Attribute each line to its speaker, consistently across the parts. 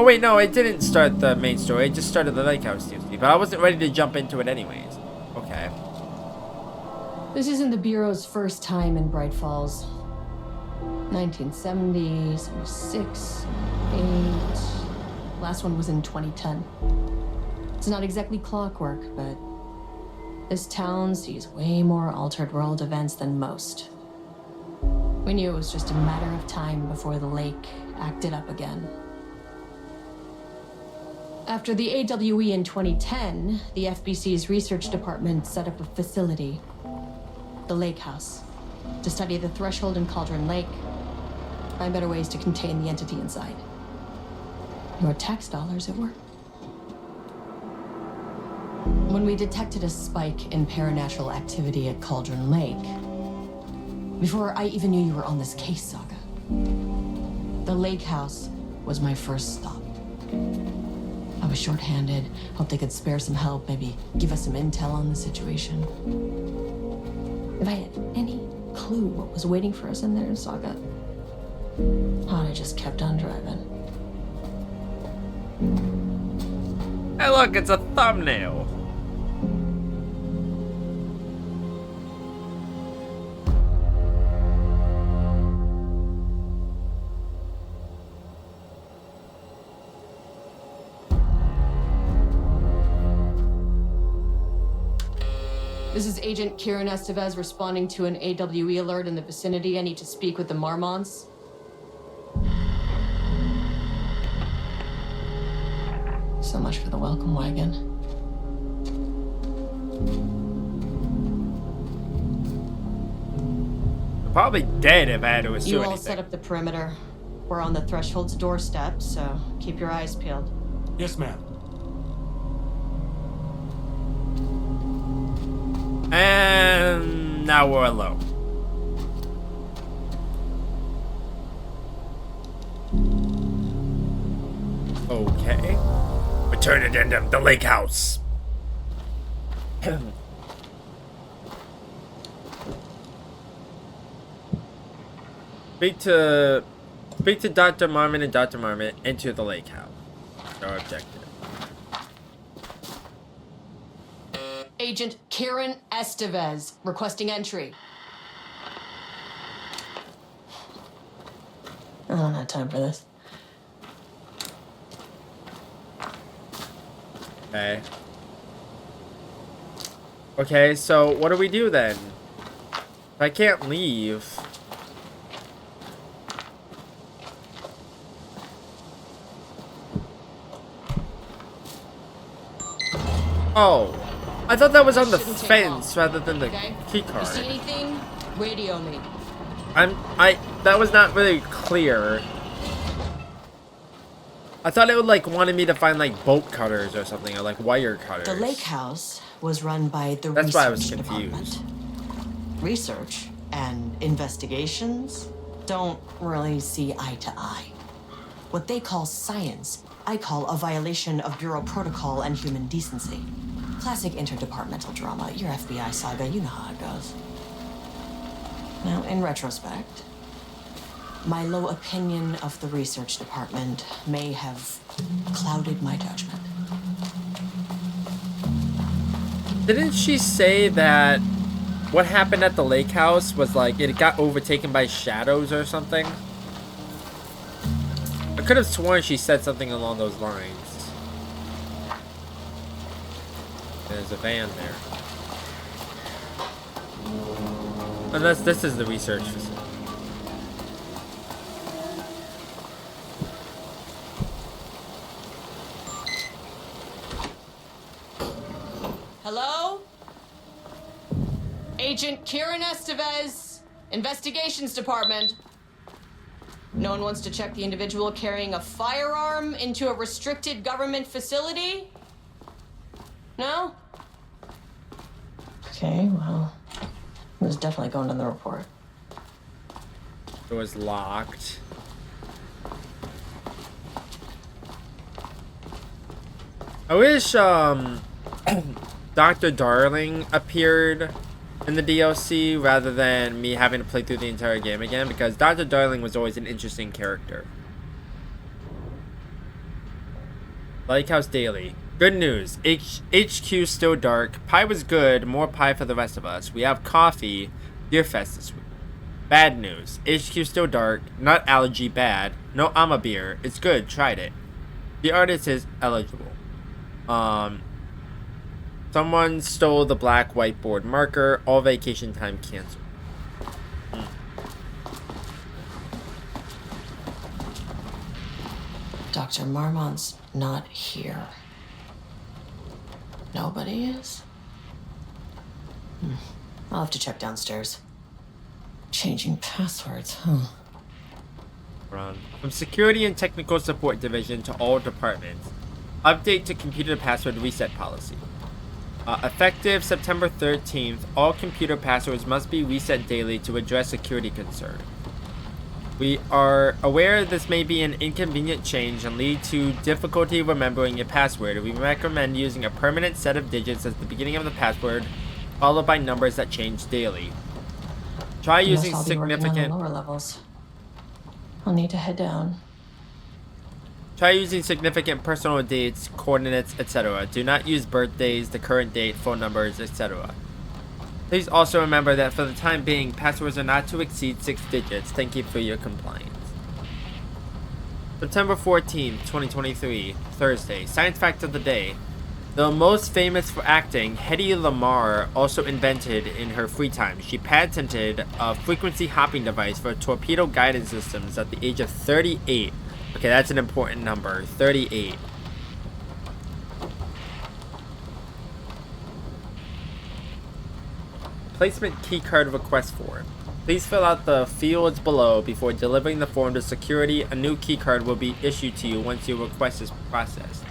Speaker 1: Oh wait, no, it didn't start the main story. It just started the Lake House DLC, but I wasn't ready to jump into it anyways. Okay.
Speaker 2: This isn't the Bureau's first time in Bright Falls. 1970, 76, 8. Last one was in 2010. It's not exactly clockwork, but this town sees way more altered world events than most. We knew it was just a matter of time before the lake acted up again. After the AWE in 2010, the FBC's research department set up a facility, the Lake House, to study the threshold in Cauldron Lake, find better ways to contain the entity inside. Your tax dollars at work. When we detected a spike in paranatural activity at Cauldron Lake, before I even knew you were on this case, Saga, the Lake House was my first stop. I was short-handed, hoped they could spare some help, maybe give us some intel on the situation. If I had any clue what was waiting for us in there, Saga, I'd have just kept on driving.
Speaker 1: Hey look, it's a thumbnail.
Speaker 2: This is Agent Kieran Estevez responding to an AWE alert in the vicinity. I need to speak with the Marmonts. So much for the welcome wagon.
Speaker 1: I'm probably dead if I had to assume
Speaker 2: You all
Speaker 1: anything.
Speaker 2: set up the perimeter. We're on the Threshold's doorstep, so keep your eyes peeled.
Speaker 3: Yes, ma'am.
Speaker 1: And now we're alone. Okay. Return addendum, the Lake House. Speak to Dr. Marmon and Dr. Marmon. Enter the Lake House. Our objective.
Speaker 2: Agent Kieran Estevez requesting entry. I don't have time for this.
Speaker 1: Okay. Okay, so what do we do then? I can't leave. Oh. I thought that was on the
Speaker 2: Shouldn't take
Speaker 1: fence
Speaker 2: long,
Speaker 1: rather than the
Speaker 2: okay?
Speaker 1: key
Speaker 2: You see
Speaker 1: card.
Speaker 2: anything? Radio me.
Speaker 1: That was not really clear. I thought it would like wanted me to find like bolt cutters or something, or like wire cutters.
Speaker 2: The Lake House was run by the
Speaker 1: That's why I was
Speaker 2: research
Speaker 1: confused.
Speaker 2: department. Research and investigations don't really see eye to eye. What they call science, I call a violation of Bureau protocol and human decency. Classic interdepartmental drama. Your FBI saga, you know how it goes. Now, in retrospect, my low opinion of the research department may have clouded my judgment.
Speaker 1: Didn't she say that what happened at the lake house was like it got overtaken by shadows or something? I could have sworn she said something along those lines. There's a van there. Unless this is the research facility.
Speaker 2: Hello? Agent Kieran Estevez, Investigations Department. No one wants to check the individual carrying a firearm into a restricted government facility? No? Okay, well, it was definitely going on the report.
Speaker 1: It was locked. I wish Dr. Darling appeared in the DLC rather than me having to play through the entire game again, because Dr. Darling was always an interesting character. Lake House Daily. Good news. HQ still dark. Pie was good. More pie for the rest of us. We have coffee. Beer fest this week. Bad news. HQ still dark. Nut allergy bad. No Ama beer. It's good. Tried it. The artist is eligible. Someone stole the black whiteboard marker. All vacation time canceled.
Speaker 2: Dr. Marmont's not here. Nobody is? I'll have to check downstairs. Changing passwords, huh?
Speaker 1: From Security and Technical Support Division to all departments. Update to computer password reset policy. Effective September 13th, all computer passwords must be reset daily to address security concerns. We are aware this may be an inconvenient change and lead to difficulty remembering your password. We recommend using a permanent set of digits as the beginning of the password, followed by numbers that change daily. Try using significant
Speaker 2: lower levels. I'll need to head down.
Speaker 1: Try using significant personal dates, coordinates, etc. Do not use birthdays, the current date, phone numbers, etc. Please also remember that for the time being, passwords are not to exceed 6 digits. Thank you for your compliance. September 14th, 2023, Thursday. Science fact of the day. Though most famous for acting, Hedy Lamarr also invented in her free time. She patented a frequency hopping device for torpedo guidance systems at the age of 38. Okay, that's an important number. 38. Placement keycard request form. Please fill out the fields below before delivering the form to security. A new keycard will be issued to you once your request is processed.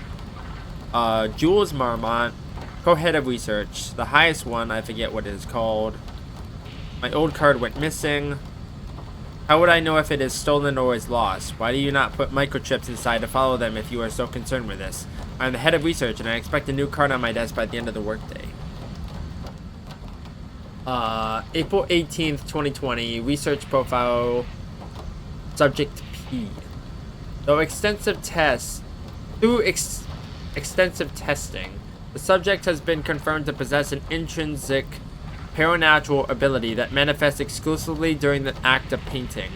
Speaker 1: Jules Marmont, co-head of research. The highest one, I forget what it is called. My old card went missing. How would I know if it is stolen or is lost? Why do you not put microchips inside to follow them if you are so concerned with this? I'm the head of research and I expect a new card on my desk by the end of the workday. April 18th, 2020, research profile, subject P. Through extensive testing, the subject has been confirmed to possess an intrinsic paranatural ability that manifests exclusively during the act of painting.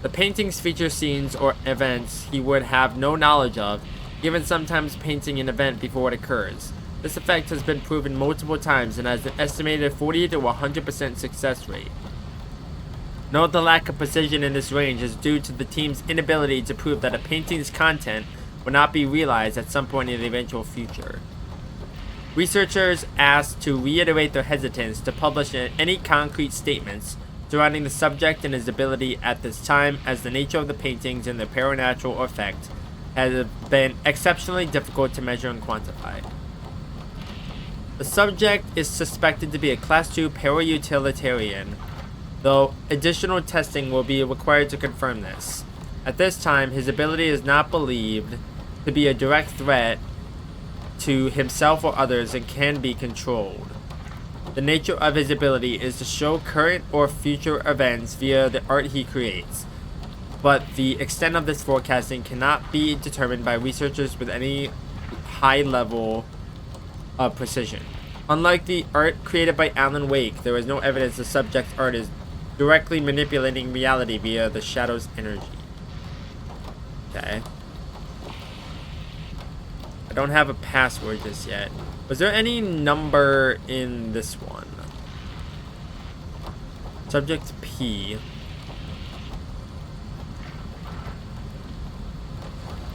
Speaker 1: The paintings feature scenes or events he would have no knowledge of, given sometimes painting an event before it occurs. This effect has been proven multiple times and has an estimated 40 to 100% success rate. Note the lack of precision in this range is due to the team's inability to prove that a painting's content will not be realized at some point in the eventual future. Researchers asked to reiterate their hesitance to publish any concrete statements surrounding the subject and his ability at this time, as the nature of the paintings and their paranatural effect has been exceptionally difficult to measure and quantify. The subject is suspected to be a Class 2 para-utilitarian, though additional testing will be required to confirm this. At this time, his ability is not believed to be a direct threat to himself or others and can be controlled. The nature of his ability is to show current or future events via the art he creates, but the extent of this forecasting cannot be determined by researchers with any high level of precision. Unlike the art created by Alan Wake, there is no evidence the subject's art is directly manipulating reality via the shadow's energy. Okay. I don't have a password just yet. Was there any number in this one? Subject P.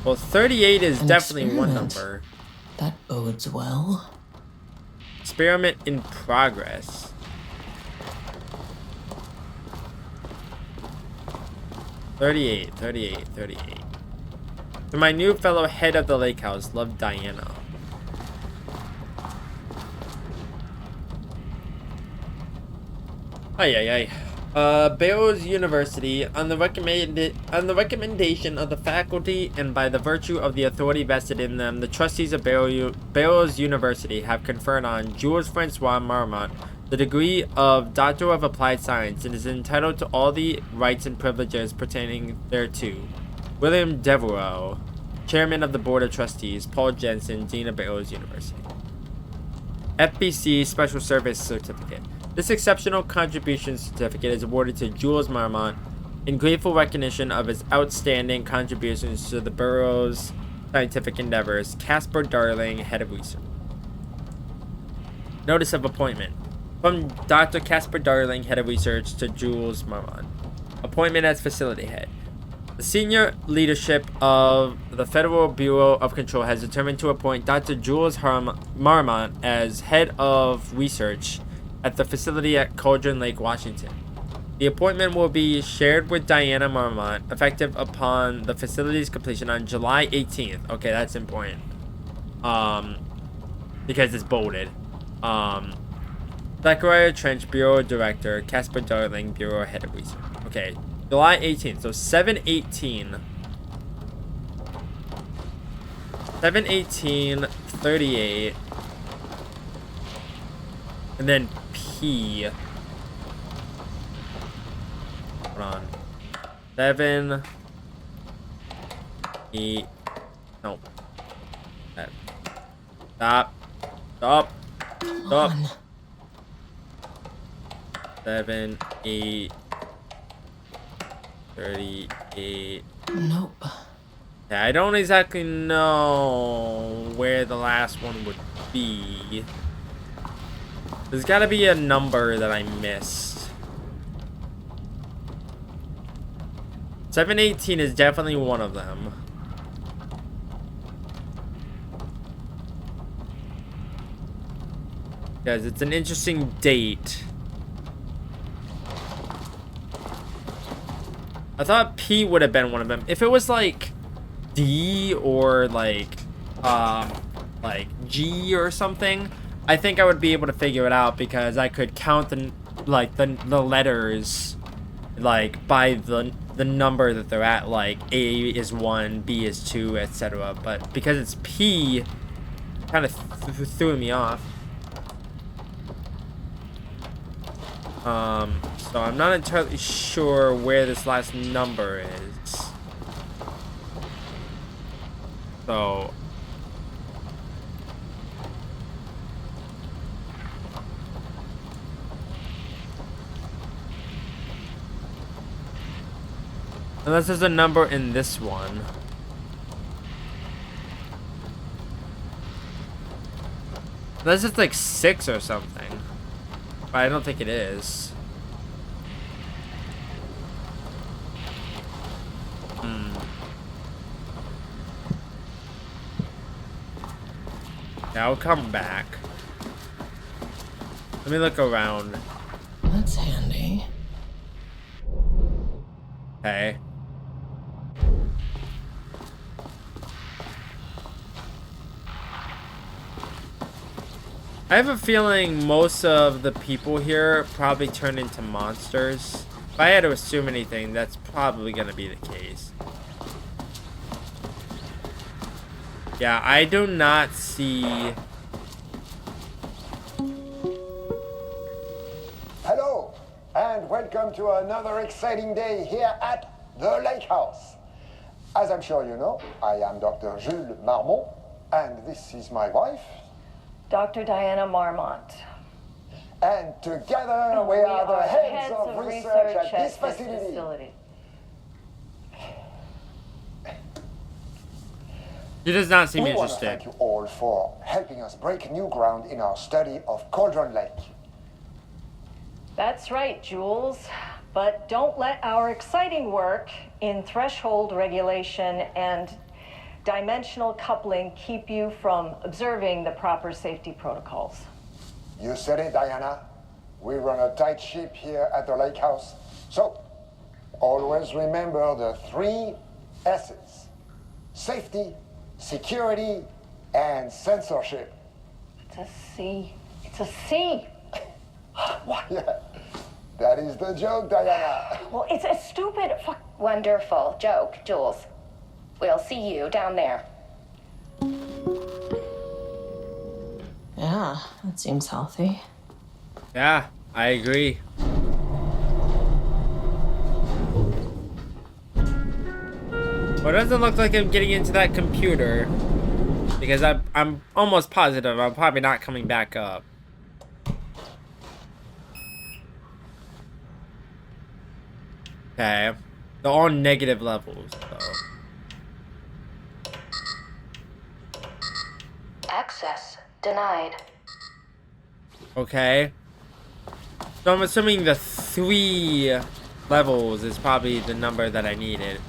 Speaker 1: Well, 38 is definitely one number.
Speaker 2: That bodes well.
Speaker 1: Experiment in progress. "38, 38, 38. To my new fellow head of the lake house, love, Diana." Barrows University, on the recommendation of the faculty and by the virtue of the authority vested in them, the trustees of Barrows University have conferred on Jules Francois Marmont the degree of Doctor of Applied Science and is entitled to all the rights and privileges pertaining thereto. William Devereux, Chairman of the Board of Trustees, Paul Jensen, Dean of Barrows University. FBC Special Service Certificate. This exceptional contribution certificate is awarded to Jules Marmont in grateful recognition of his outstanding contributions to the Burroughs scientific endeavors. Casper Darling, Head of Research. Notice of appointment. From Dr. Casper Darling, Head of Research, to Jules Marmont. Appointment as Facility Head. The senior leadership of the Federal Bureau of Control has determined to appoint Dr. Jules Marmont as Head of Research at the facility at Cauldron Lake, Washington. The appointment will be shared with Diana Marmont, effective upon the facility's completion on July 18th. Okay, that's important. Because it's bolded. Zachariah Trench, Bureau Director. Casper Darling, Bureau Head of Research. Okay, July 18th. So 7/18. 7/18/38. And then P. Hold on. 7. 8. No. Stop. Stop. Stop. 7, 8, 38.
Speaker 2: Nope.
Speaker 1: Yeah, I don't exactly know where the last one would be. There's gotta be a number that I missed. 7/18 is definitely one of them. Because it's an interesting date. I thought P would have been one of them. If it was like D or like G or something, I think I would be able to figure it out because I could count the letters like by the number that they're at. Like A is 1, B is 2, etc. But because it's P, kind of threw me off. So I'm not entirely sure where this last number is. So unless there's a number in this one. Unless it's like 6 or something. But I don't think it is. Yeah, I'll come back. Let me look around.
Speaker 2: That's handy.
Speaker 1: Okay. I have a feeling most of the people here probably turn into monsters. If I had to assume anything, that's probably gonna be the case. Yeah, I do not see...
Speaker 3: Hello, and welcome to another exciting day here at the Lake House. As I'm sure you know, I am Dr. Jules Marmont, and this is my wife,
Speaker 4: Dr. Diana Marmont.
Speaker 3: and together we are the heads of research at this facility.
Speaker 1: He does not seem
Speaker 3: We want to
Speaker 1: interested.
Speaker 3: thank you all for helping us break new ground in our study of Cauldron Lake.
Speaker 4: That's right, Jules. But don't let our exciting work in threshold regulation and dimensional coupling keep you from observing the proper safety protocols.
Speaker 3: You said it, Diana. We run a tight ship here at the Lake House. So, always remember the 3 S's. Safety, security, and censorship.
Speaker 4: It's a C. It's a C.
Speaker 3: Yeah, that is the joke, Diana.
Speaker 4: Well, it's a stupid fuck.
Speaker 5: Wonderful joke, Jules. We'll see you down there.
Speaker 2: Yeah, that seems healthy.
Speaker 1: Yeah, I agree. Well, it doesn't look like I'm getting into that computer. Because I'm almost positive I'm probably not coming back up. Okay. They're all negative levels, though.
Speaker 5: Access denied.
Speaker 1: Okay. So I'm assuming the 3 levels is probably the number that I needed.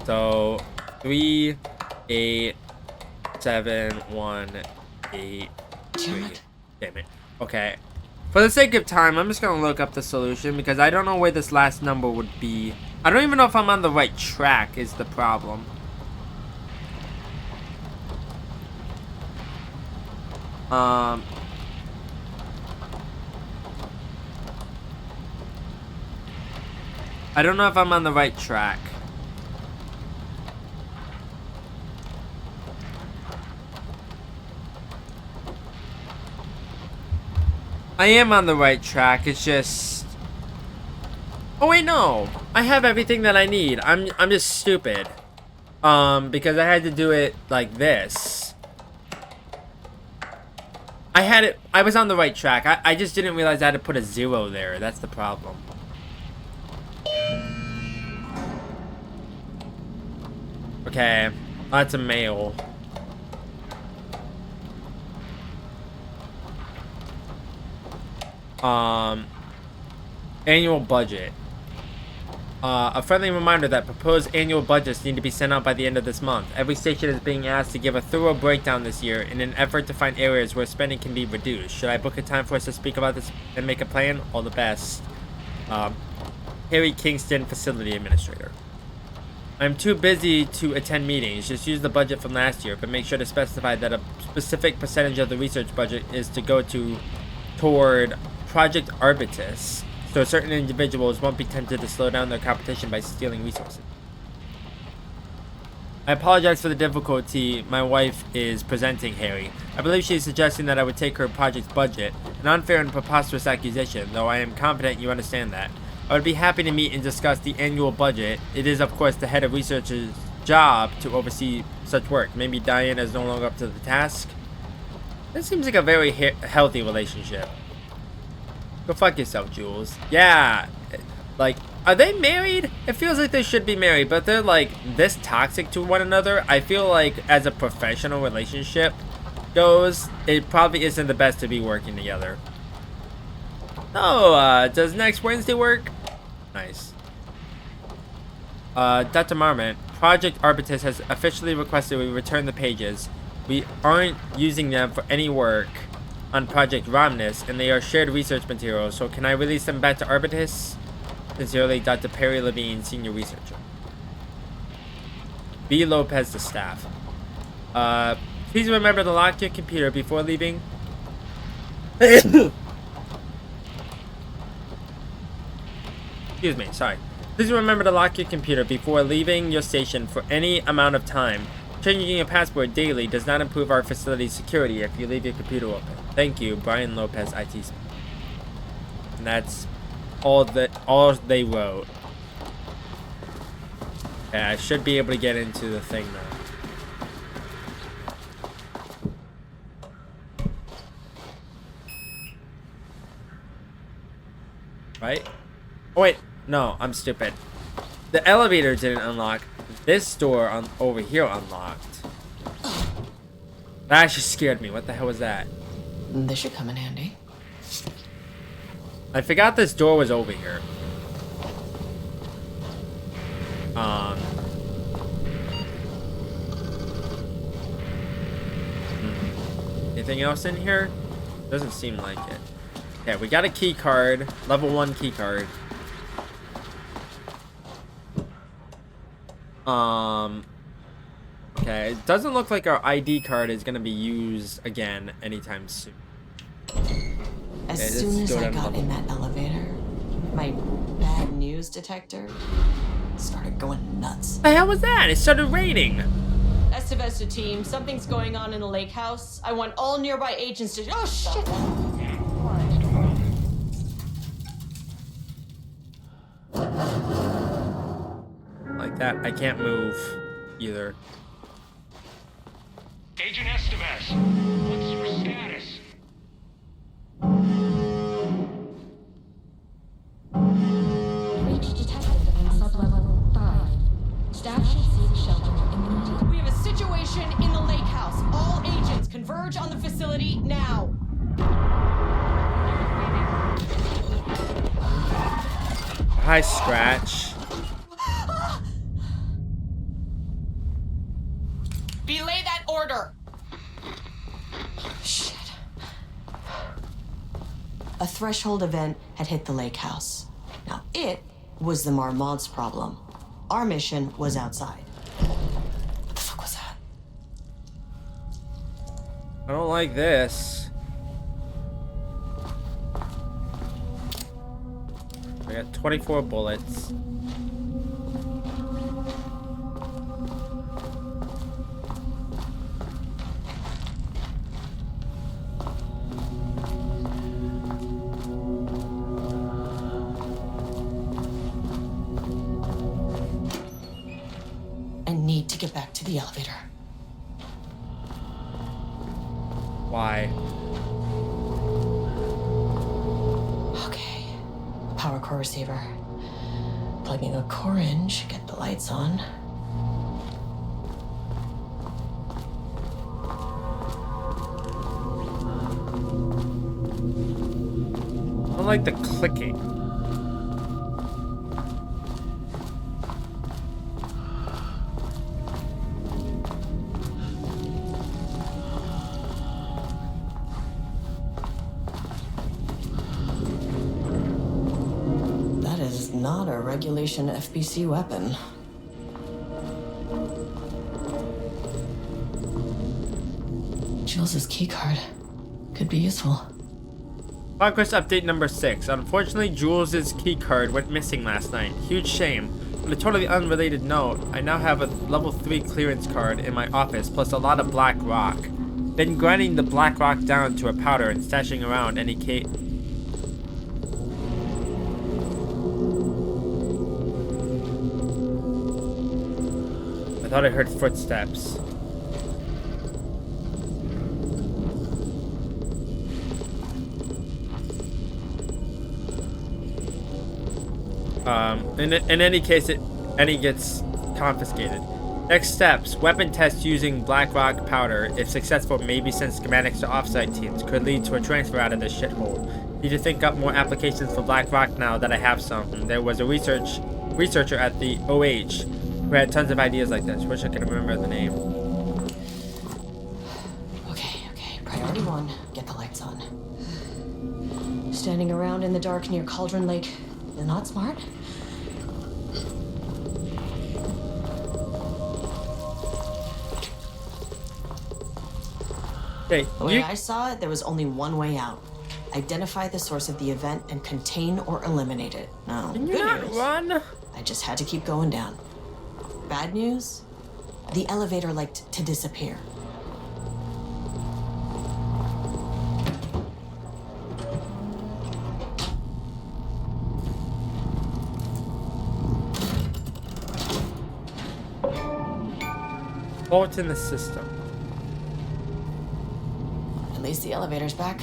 Speaker 1: So 3, 8, 7, 1, 8, 3. Damn it. Okay. For the sake of time, I'm just gonna look up the solution because I don't know where this last number would be. I don't even know if I'm on the right track is the problem. I don't know if I'm on the right track. I am on the right track, it's just... Oh wait, no! I have everything that I need. I'm just stupid. Because I had to do it like this. I was on the right track. I just didn't realize I had to put a 0 there. That's the problem. Okay, that's a male. Annual budget. A friendly reminder that proposed annual budgets need to be sent out by the end of this month. Every station is being asked to give a thorough breakdown this year in an effort to find areas where spending can be reduced. Should I book a time for us to speak about this and make a plan? All the best. Harry Kingston, Facility Administrator. I'm too busy to attend meetings. Just use the budget from last year, but make sure to specify that a specific percentage of the research budget is to go toward Project Arbitus, so certain individuals won't be tempted to slow down their competition by stealing resources. I apologize for the difficulty my wife is presenting, Harry. I believe she is suggesting that I would take her project's budget, an unfair and preposterous accusation, though I am confident you understand that. I would be happy to meet and discuss the annual budget. It is, of course, the head of research's job to oversee such work. Maybe Diana is no longer up to the task. This seems like a very healthy relationship. Go fuck yourself, Jules. Yeah. Like, are they married? It feels like they should be married, but they're like this toxic to one another. I feel like as a professional relationship goes, it probably isn't the best to be working together. Oh, does next Wednesday work? Nice. Dr. Marmot, Project Arbitus has officially requested we return the pages. We aren't using them for any work on Project Romnus, and they are shared research materials, so can I release them back to Arbitus? Sincerely, Dr. Perry Levine, Senior Researcher. B. Lopez, the staff. Please remember to lock your computer before leaving. Excuse me, sorry. Please remember to lock your computer before leaving your station for any amount of time. Changing your password daily does not improve our facility's security if you leave your computer open. Thank you, Brian Lopez, IT. And that's all they wrote. Yeah, I should be able to get into the thing now. Right? Oh wait, no, I'm stupid. The elevator didn't unlock. This door over here unlocked. That actually scared me. What the hell was that?
Speaker 2: This should come in handy.
Speaker 1: I forgot this door was over here. Anything else in here? Doesn't seem like it. Okay, we got a key card. Level 1 key card. Okay, it doesn't look like our ID card is gonna be used again anytime soon.
Speaker 2: As soon as I got in that elevator, my bad news detector started going nuts.
Speaker 1: The hell was that? It started raining.
Speaker 2: Estevesta team, something's going on in the lake house. I want all nearby agents to. Oh shit!
Speaker 1: Like that I can't move either.
Speaker 6: Agent Estevez, what's your status?
Speaker 7: Breach detected in sublevel 5. Staff should seek shelter immediately.
Speaker 2: We have a situation in the lake house. All agents converge on the facility now.
Speaker 1: Hi, Scratch.
Speaker 2: Belay that order. Shit. A threshold event had hit the lake house. Now, it was the Marmont's problem. Our mission was outside. What the fuck was that?
Speaker 1: I don't like this. I got 24 bullets.
Speaker 2: I need to get back to the elevator.
Speaker 1: Why?
Speaker 2: Okay. Power core receiver. Plugging a core in should get the lights on.
Speaker 1: I don't like the clicking.
Speaker 2: That is not a regulation FBC weapon. Jules' keycard could be useful.
Speaker 1: Progress update number 6. Unfortunately, Jules' keycard went missing last night. Huge shame. On a totally unrelated note, I now have a level 3 clearance card in my office, plus a lot of black rock. Been grinding the black rock down to a powder and stashing around any case. I thought I heard footsteps. In any case, any gets confiscated. Next steps: weapon tests using black rock powder. If successful, maybe send schematics to offsite teams. Could lead to a transfer out of this shithole. Need to think up more applications for black rock now that I have some. There was a researcher at the OH who had tons of ideas like this. Wish I could remember the name.
Speaker 2: Okay. Priority 1, get the lights on. Standing around in the dark near Cauldron Lake is not smart.
Speaker 1: Hey,
Speaker 2: The way I saw it, there was only one way out. Identify the source of the event and contain or eliminate it. Now,
Speaker 1: can you
Speaker 2: good
Speaker 1: not
Speaker 2: news.
Speaker 1: run?
Speaker 2: I just had to keep going down. Bad news? The elevator liked to disappear.
Speaker 1: Fault in the system.
Speaker 2: At least the elevator's back.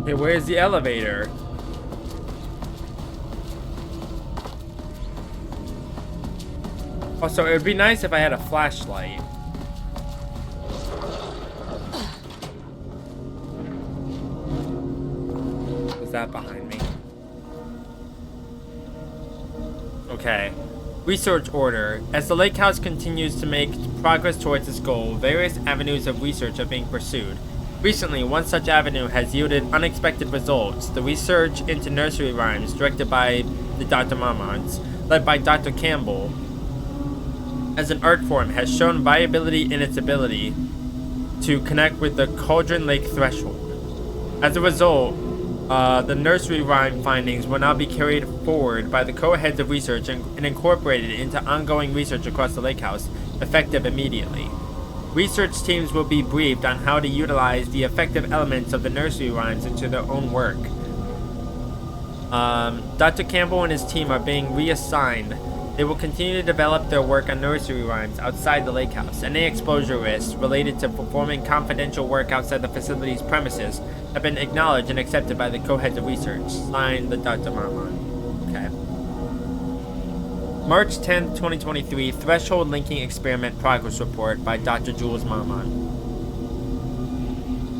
Speaker 1: Hey, where's the elevator? Also, it would be nice if I had a flashlight. that behind me? Okay. Research order. As the lake house continues to make progress towards its goal, various avenues of research are being pursued. Recently, one such avenue has yielded unexpected results. The research into nursery rhymes, directed by the Dr. Marmonts, led by Dr. Campbell, as an art form, has shown viability in its ability to connect with the Cauldron Lake threshold. As a result, the nursery rhyme findings will now be carried forward by the co-heads of research and incorporated into ongoing research across the lake house, effective immediately. Research teams will be briefed on how to utilize the effective elements of the nursery rhymes into their own work. Dr. Campbell and his team are being reassigned. They will continue to develop their work on nursery rhymes outside the lake house. Any exposure risks related to performing confidential work outside the facility's premises have been acknowledged and accepted by the co-heads of research. Signed, the Dr. Marmont. Okay. March 10th, 2023, Threshold Linking Experiment Progress Report by Dr. Jules Marmont.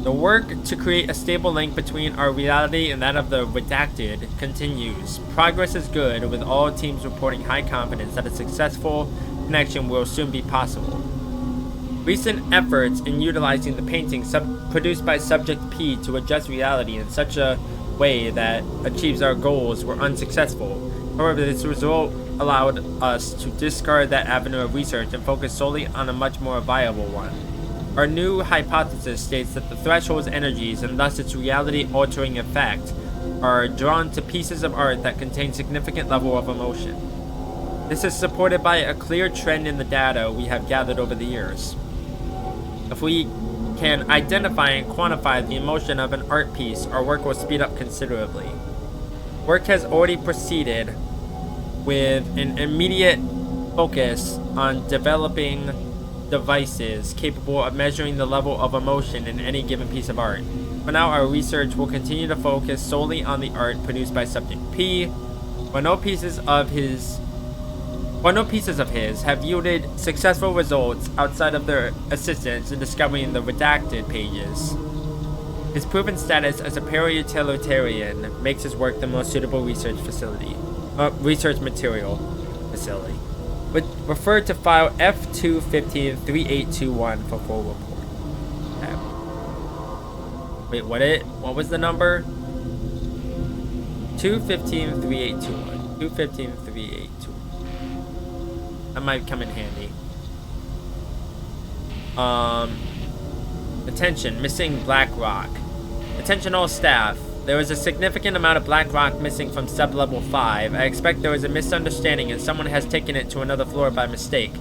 Speaker 1: The work to create a stable link between our reality and that of the redacted continues. Progress is good, with all teams reporting high confidence that a successful connection will soon be possible. Recent efforts in utilizing the painting produced by Subject P to adjust reality in such a way that achieves our goals were unsuccessful. However, this result allowed us to discard that avenue of research and focus solely on a much more viable one. Our new hypothesis states that the threshold's energies, and thus its reality-altering effect, are drawn to pieces of art that contain significant level of emotion. This is supported by a clear trend in the data we have gathered over the years. If we can identify and quantify the emotion of an art piece, our work will speed up considerably. Work has already proceeded with an immediate focus on developing devices capable of measuring the level of emotion in any given piece of art. For now, our research will continue to focus solely on the art produced by Subject P. While no pieces of his have yielded successful results outside of their assistance in discovering the redacted pages, his proven status as a para-utilitarian makes his work the most suitable research material facility. Refer to file F2153821 for full report. Okay. Wait, what was the number? 2153821. 2153821. That might come in handy. Attention, missing black rock. Attention all staff. There is a significant amount of black rock missing from sub-level 5. I expect there is a misunderstanding and someone has taken it to another floor by mistake.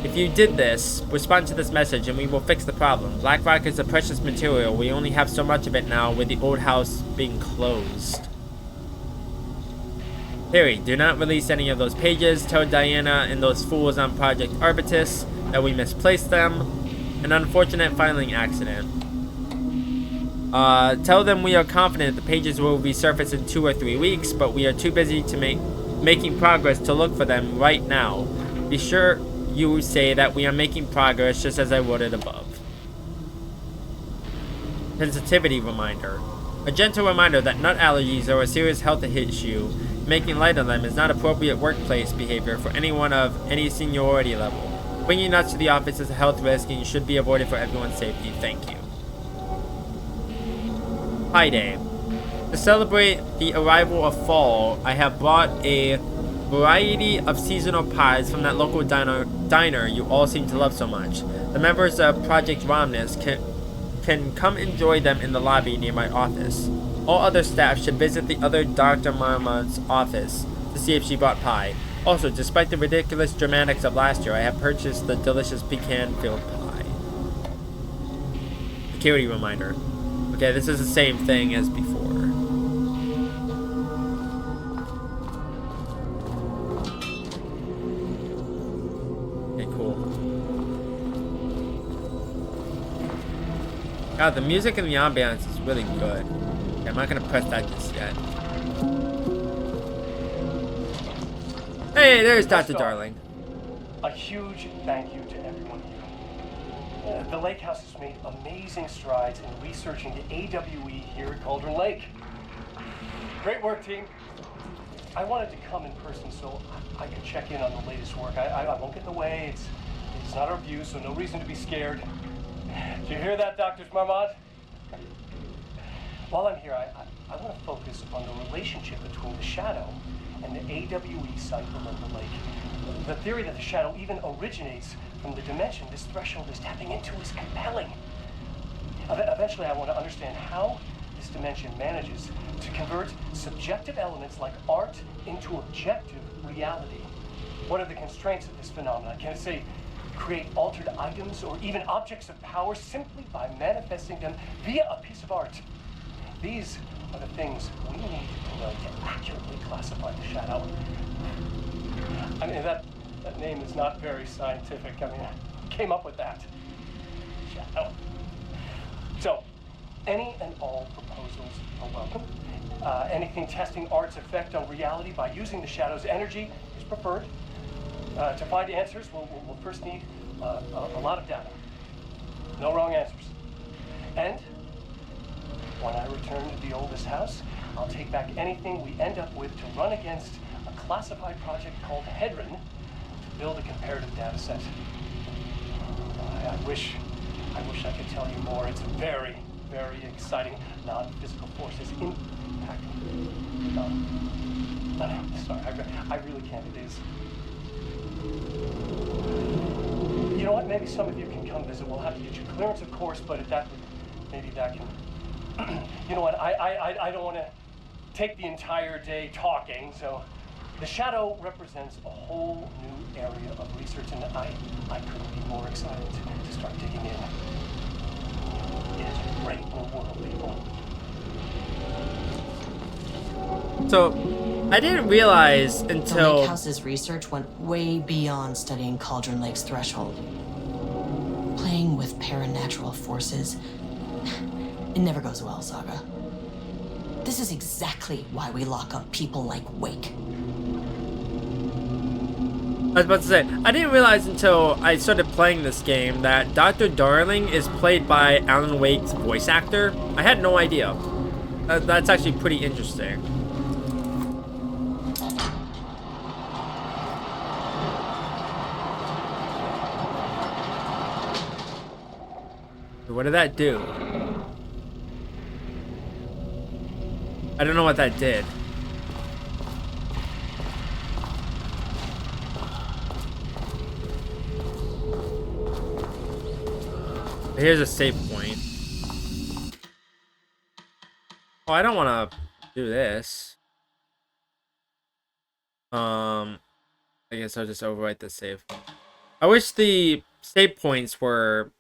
Speaker 1: If you did this, respond to this message and we will fix the problem. Black rock is a precious material. We only have so much of it now with the old house being closed. Harry, do not release any of those pages. Tell Diana and those fools on Project Arbitus that we misplaced them. An unfortunate filing accident. Tell them we are confident the pages will resurface in 2 or 3 weeks, but we are too busy to making progress to look for them right now. Be sure you say that we are making progress just as I wrote it above. Sensitivity reminder. A gentle reminder that nut allergies are a serious health issue. Making light of them is not appropriate workplace behavior for anyone of any seniority level. Bringing nuts to the office is a health risk and should be avoided for everyone's safety. Thank you. Pie Day. To celebrate the arrival of fall, I have brought a variety of seasonal pies from that local diner you all seem to love so much. The members of Project Romnus can come enjoy them in the lobby near my office. All other staff should visit the other Dr. Marmont's office to see if she brought pie. Also, despite the ridiculous dramatics of last year, I have purchased the delicious pecan-filled pie. Security reminder. Okay, this is the same thing as before. Okay, cool. God, the music and the ambiance is really good. Okay, I'm not gonna press that just yet. Hey, there's Dr. Darling.
Speaker 8: A huge thank you to everyone here. The Lake House has made amazing strides in researching the AWE here at Cauldron Lake. Great work, team. I wanted to come in person so I could check in on the latest work. I won't get in the way. It's not our view, so no reason to be scared. Do you hear that, Dr. Marmot? While I'm here, I want to focus on the relationship between the shadow and the AWE site below the lake. The theory that the shadow even originates from the dimension this threshold is tapping into is compelling. Eventually, I want to understand how this dimension manages to convert subjective elements like art into objective reality. What are the constraints of this phenomenon? Can it, say, create altered items or even objects of power simply by manifesting them via a piece of art? These are the things we need to know to accurately classify the shadow. I mean, that name is not very scientific. I mean, I came up with that. Shadow. So, any and all proposals are welcome. Anything testing art's effect on reality by using the shadow's energy is preferred. To find answers, we'll first need a lot of data. No wrong answers. And when I return to the oldest house, I'll take back anything we end up with to run against a classified project called Hedron to build a comparative data set. I wish I could tell you more. It's very, very exciting. Non-physical forces impacting. Sorry, I really can't. It is. You know what? Maybe some of you can come visit. We'll have to get you clearance, of course, but at that, maybe that can. You know what? I don't want to take the entire day talking. So, the shadow represents a whole new area of research, and I couldn't be more excited to start digging in. It's a great new world, people.
Speaker 1: So, I didn't realize
Speaker 2: The
Speaker 1: until...
Speaker 2: Lake House's research went way beyond studying Cauldron Lake's threshold. Playing with paranatural forces, it never goes well, Saga. This is exactly why we lock up people like Wake.
Speaker 1: I was about to say, I didn't realize until I started playing this game that Dr. Darling is played by Alan Wake's voice actor. I had no idea. That's actually pretty interesting. What did that do? I don't know what that did. Here's a save point. Oh, I don't want to do this. I guess I'll just overwrite the save. I wish the save points were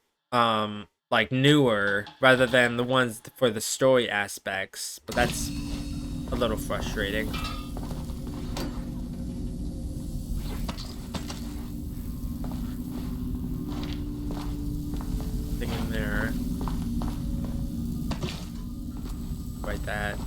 Speaker 1: like newer rather than the ones for the story aspects, but that's a little frustrating. Thing in there. Like that.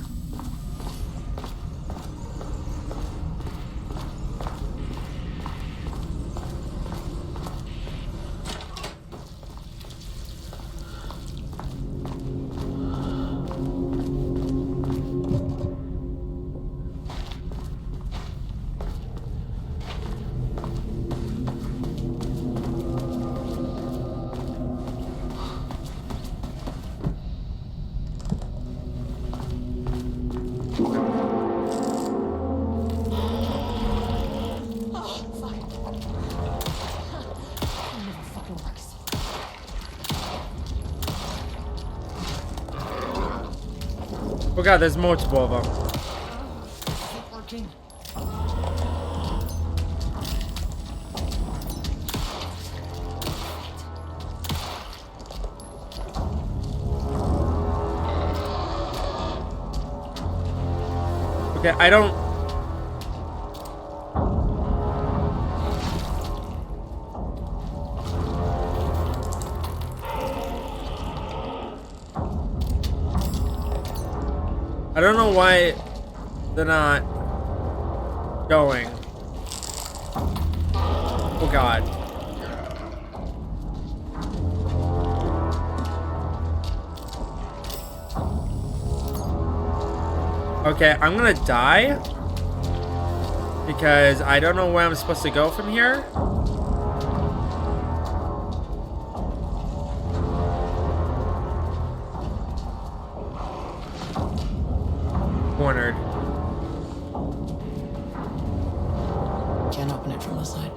Speaker 1: Oh god, there's multiple of them.
Speaker 2: Working.
Speaker 1: Okay, I don't... I don't know why they're not going. Oh god. Okay, I'm gonna die because I don't know where I'm supposed to go from here. Cornered.
Speaker 2: Can't open it from the side.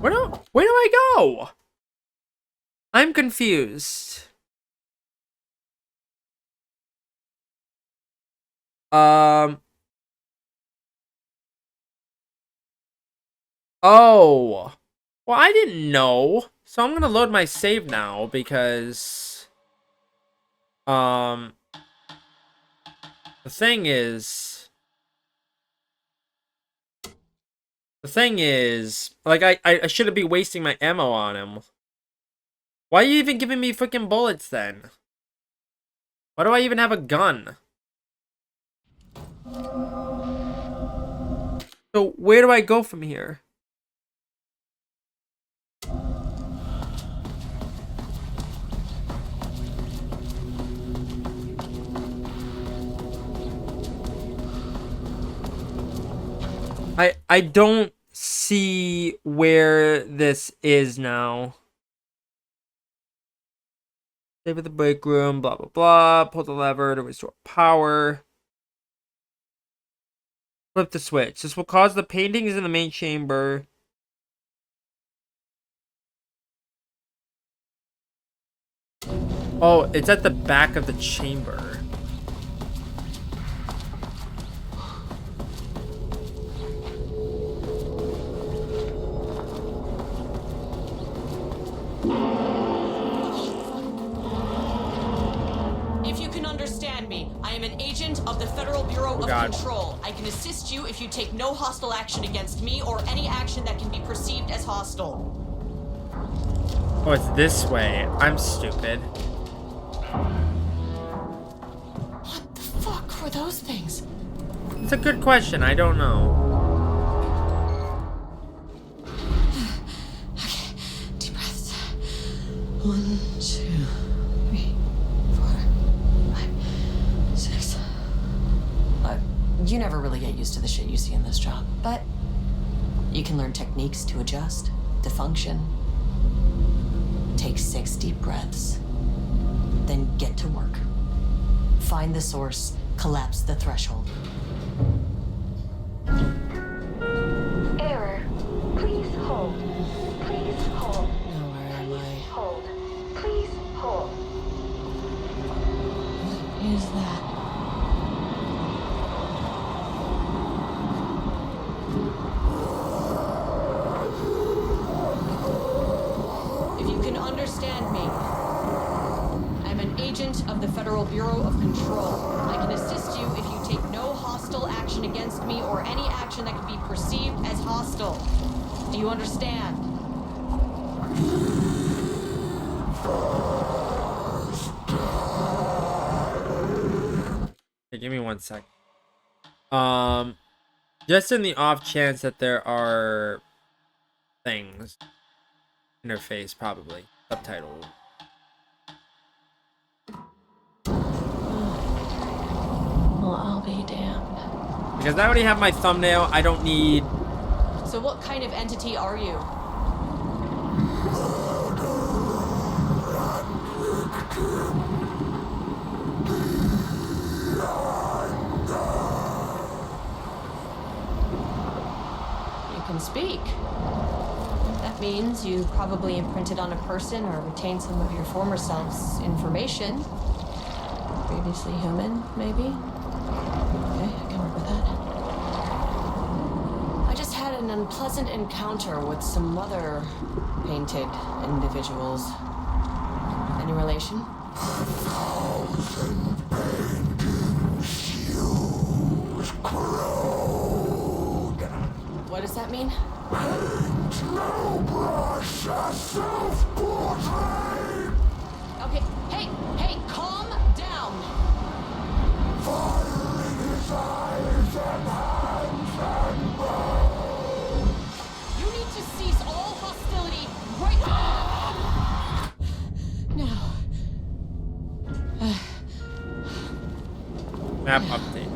Speaker 1: Where do I go? I'm confused. Oh. Well, I didn't know. So I'm gonna load my save now because the thing is like I shouldn't be wasting my ammo on him. Why are you even giving me freaking bullets then? Why do I even have a gun? So where do I go from here? I don't see where this is now. Save at the break room, blah blah blah. Pull the lever to restore power. Flip the switch. This will cause the paintings in the main chamber. Oh, it's at the back of the chamber.
Speaker 2: If you can understand me, I am an agent of the Federal Bureau of Control. I can assist you if you take no hostile action against me or any action that can be perceived as hostile.
Speaker 1: Oh, it's this way. I'm stupid.
Speaker 2: What the fuck were those things?
Speaker 1: It's a good question. I don't know.
Speaker 2: Okay, deep breaths. 1, 2, 3, 4, 5, 6. You never really get used to the shit you see in this job, but you can learn techniques to adjust, to function. Take 6 deep breaths, then get to work. Find the source, collapse the threshold.
Speaker 5: Error. Please hold. Please hold.
Speaker 2: Now where am I?
Speaker 5: Hold. Please hold.
Speaker 2: What is that? If you can understand me, I'm an agent of the Federal Bureau of Control. I can assist you if you take no hostile action against me or any action that can be perceived as hostile. Do you understand?
Speaker 1: Hey, give me 1 sec. Just in the off chance that there are things. Interface, probably. Subtitle.
Speaker 2: Well, I'll be damned.
Speaker 1: Because I already have my thumbnail. I don't need...
Speaker 2: So what kind of entity are you? You can speak. That means you probably imprinted on a person or retained some of your former self's information. Previously human, maybe? Okay, I can work with that. I just had an unpleasant encounter with some other painted individuals. Any relation? What does that mean? Okay, hey, calm down. You need to cease all hostility right now.
Speaker 1: Map update.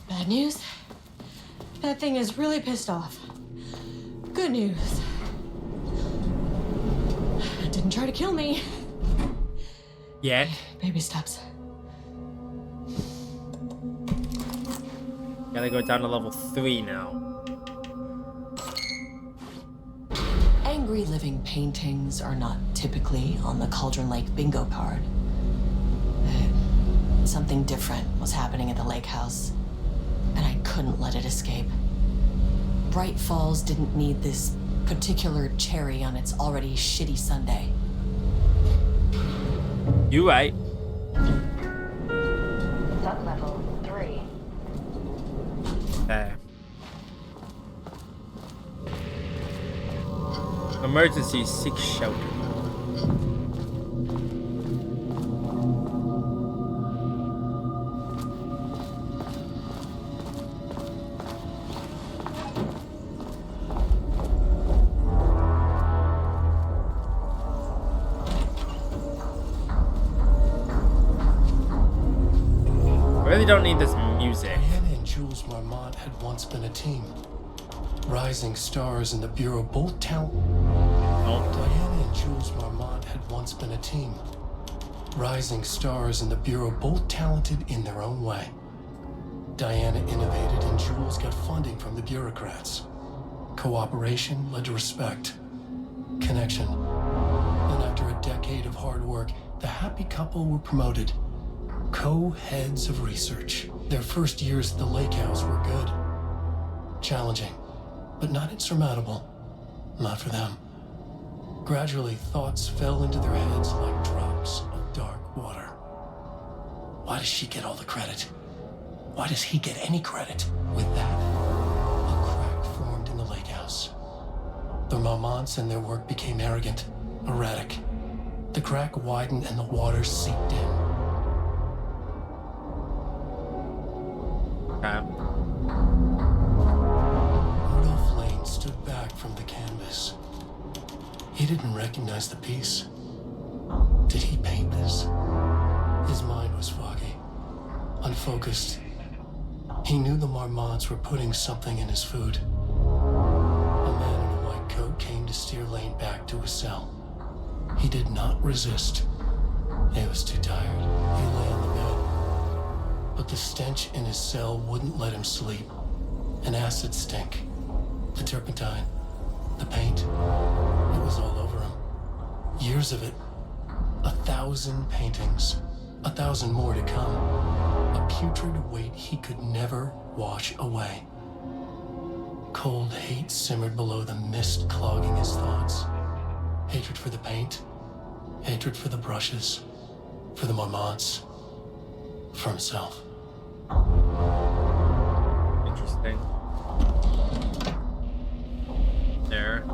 Speaker 2: Bad news? That thing is really pissed off. Good news. It didn't try to kill me.
Speaker 1: Yet.
Speaker 2: Baby steps.
Speaker 1: Gotta go down to level 3 now.
Speaker 2: Angry living paintings are not typically on the Cauldron Lake bingo card. Something different was happening at the lake house, and I couldn't let it escape. Bright Falls didn't need this particular cherry on its already shitty sundae.
Speaker 1: You right.
Speaker 5: Sublevel 3.
Speaker 1: Okay. Emergency, seek shelter. Really don't need this music.
Speaker 9: Diana and Jules Marmont had once been a team. Rising stars in the Bureau, both talent. Diana and Jules Marmont had once been a team. Rising stars in the Bureau, both talented in their own way. Diana innovated and Jules got funding from the bureaucrats. Cooperation led to respect. Connection. And after a decade of hard work, the happy couple were promoted. Co-heads of research. Their first years at the lake house were good. Challenging, but not insurmountable. Not for them. Gradually, thoughts fell into their heads like drops of dark water. Why does she get all the credit? Why does he get any credit? With that, a crack formed in the lake house. The Marmonts and their work became arrogant, erratic. The crack widened and the water seeped in. Rudolph Lane stood back from the canvas. He didn't recognize the piece. Did he paint this? His mind was foggy, unfocused. He knew the Marmonts were putting something in his food. A man in a white coat came to steer Lane back to his cell. He did not resist. He was too tired. He lay on the bed. But the stench in his cell wouldn't let him sleep. An acid stink. The turpentine. The paint. It was all over him. Years of it. 1,000 paintings. 1,000 more to come. A putrid weight he could never wash away. Cold hate simmered below the mist clogging his thoughts. Hatred for the paint. Hatred for the brushes. For the Marmonts. For himself.
Speaker 1: Interesting. There.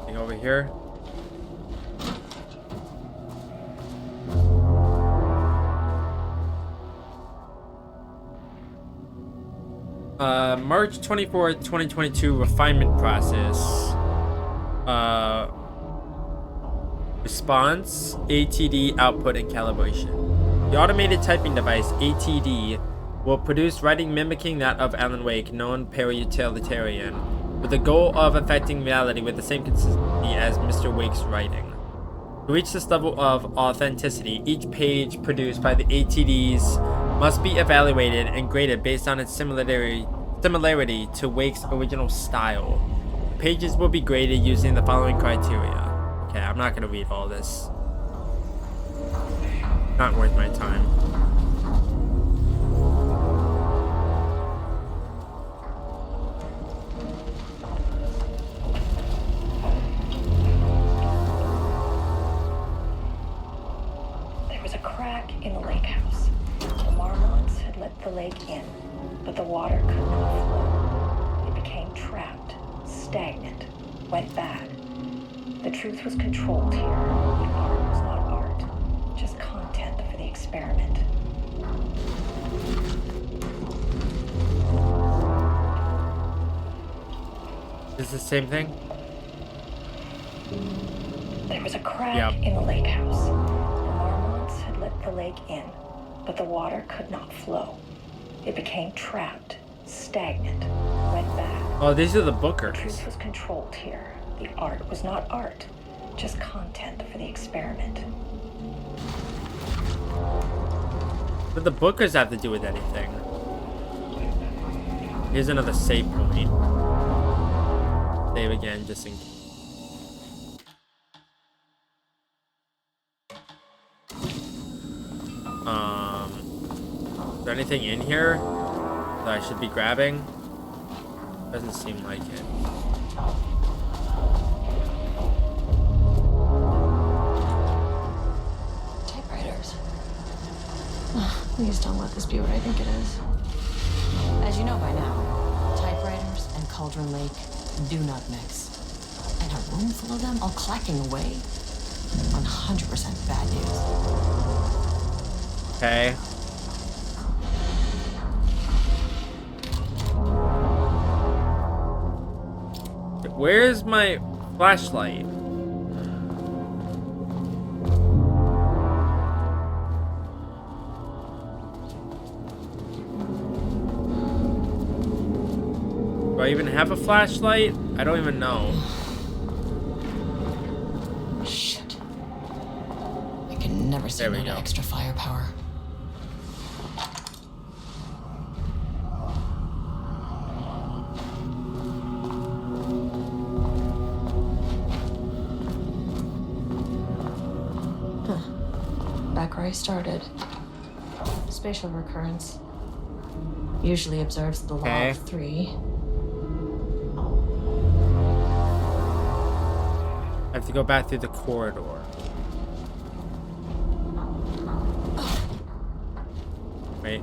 Speaker 1: Thing over here. March 24th, 2022 refinement process. Response, ATD output and calibration. The automated typing device, ATD, will produce writing mimicking that of Alan Wake, known para-utilitarian, with the goal of affecting reality with the same consistency as Mr. Wake's writing. To reach this level of authenticity, each page produced by the ATDs must be evaluated and graded based on its similarity to Wake's original style. Pages will be graded using the following criteria. Okay, I'm not gonna read all this. Not worth my time.
Speaker 4: There was a crack in the lake house. The Marmonts had let the lake in, but the water could not flow. It became trapped, stagnant, went bad. The truth was controlled here. The art was not art, just content for the experiment.
Speaker 1: Is this the same thing?
Speaker 4: There was a crack
Speaker 1: Yep.
Speaker 4: in the lake house. The Marmonts had let the lake in, but the water could not flow. It became trapped, stagnant, went back.
Speaker 1: Oh, these are the
Speaker 4: The
Speaker 1: Bookers.
Speaker 4: truth was controlled here. The art was not art, just content for the experiment.
Speaker 1: What do the Bookers have to do with anything? Here's another save point. Save again, just in case. Is there anything in here that I should be grabbing? Doesn't seem like it.
Speaker 2: Typewriters. Please don't let this be what I think it is. As you know by now, typewriters and Cauldron Lake do not mix. And a room full of them all clacking away. 100% bad news.
Speaker 1: Okay. Where's my flashlight? Do I even have a flashlight? I don't even know.
Speaker 2: Shit. I can never say
Speaker 1: There we
Speaker 2: no to
Speaker 1: go.
Speaker 2: extra firepower. Back where I started. Spatial recurrence. Usually observes the law
Speaker 1: Okay.
Speaker 2: of 3.
Speaker 1: I have to go back through the corridor. Wait.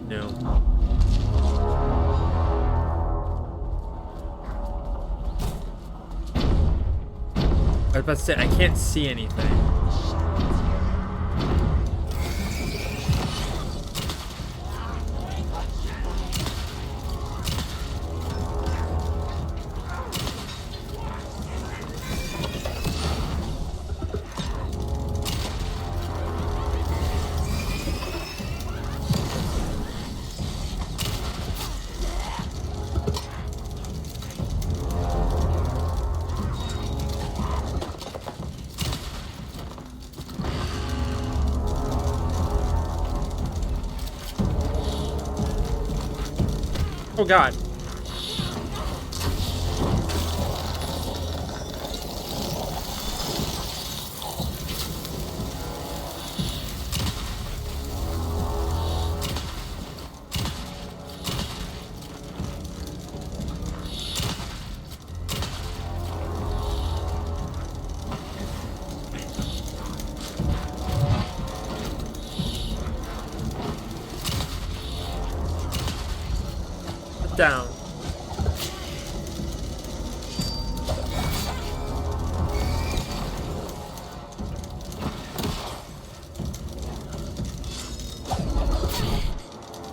Speaker 1: No. I was about to say, I can't see anything. Oh god. Down.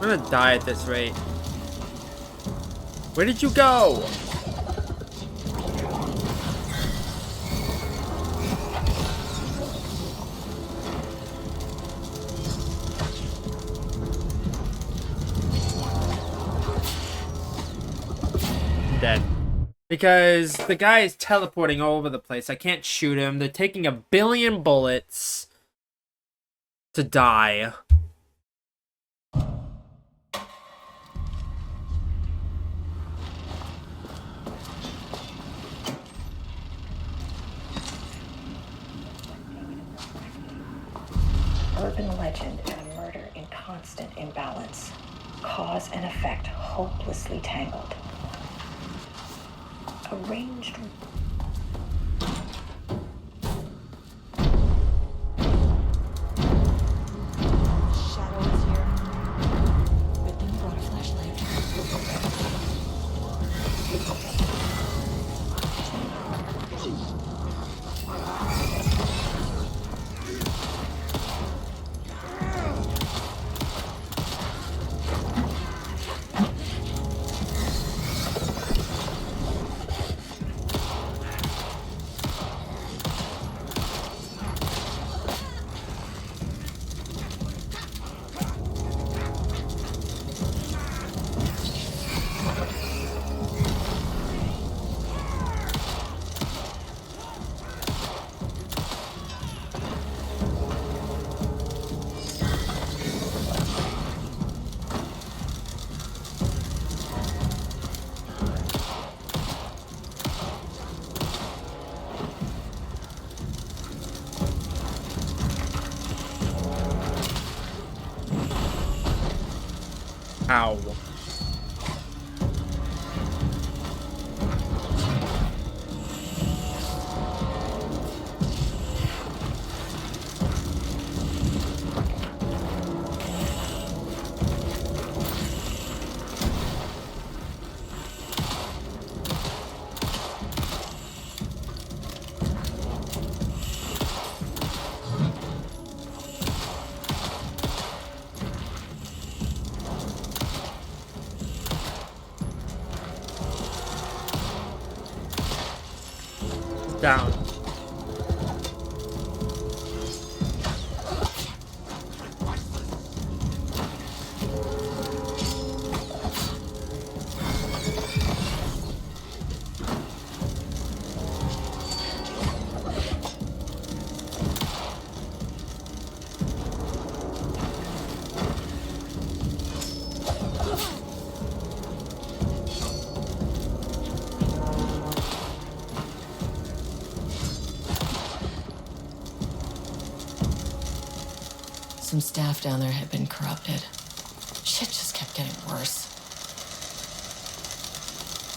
Speaker 1: I'm gonna die at this rate. Where did you go? Dead. Because the guy is teleporting all over the place. I can't shoot him. They're taking 1 billion bullets to die.
Speaker 4: Urban legend and a murder in constant imbalance. Cause and effect hopelessly tangled. Arranged.
Speaker 2: Shadow is here. Good thing you brought a flashlight.
Speaker 1: Ow. Down.
Speaker 2: Some staff down there had been corrupted. Shit just kept getting worse.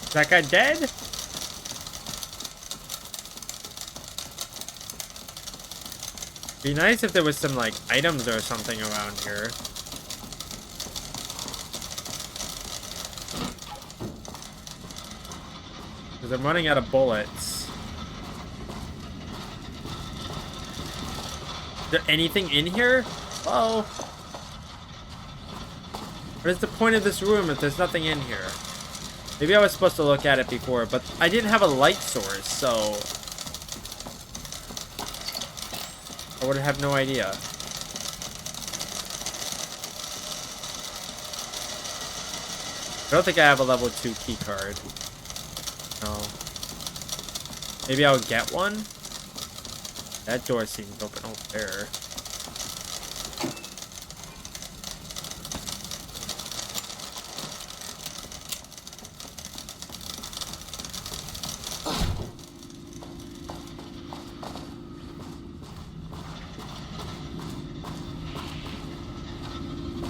Speaker 1: Is that guy dead? Be nice if there was some like items or something around here. Because I'm running out of bullets. Is there anything in here? Hello? What is the point of this room if there's nothing in here? Maybe I was supposed to look at it before, but I didn't have a light source, so I would have no idea. I don't think I have a level 2 key card. No. Maybe I'll get one? That door seems open over there.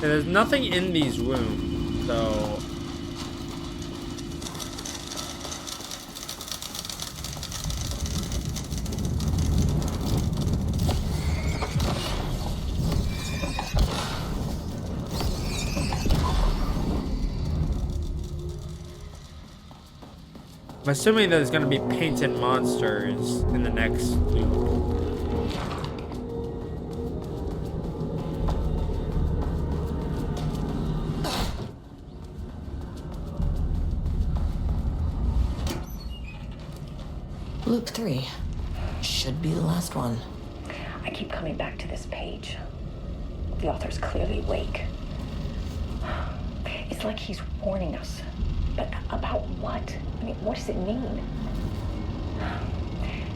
Speaker 1: There's nothing in these rooms, so I'm assuming there's gonna be painted monsters in the next loop.
Speaker 2: Loop 3. Should be the last one.
Speaker 4: I keep coming back to this page. The author's clearly awake. It's like he's warning us. But about what? I mean, what does it mean?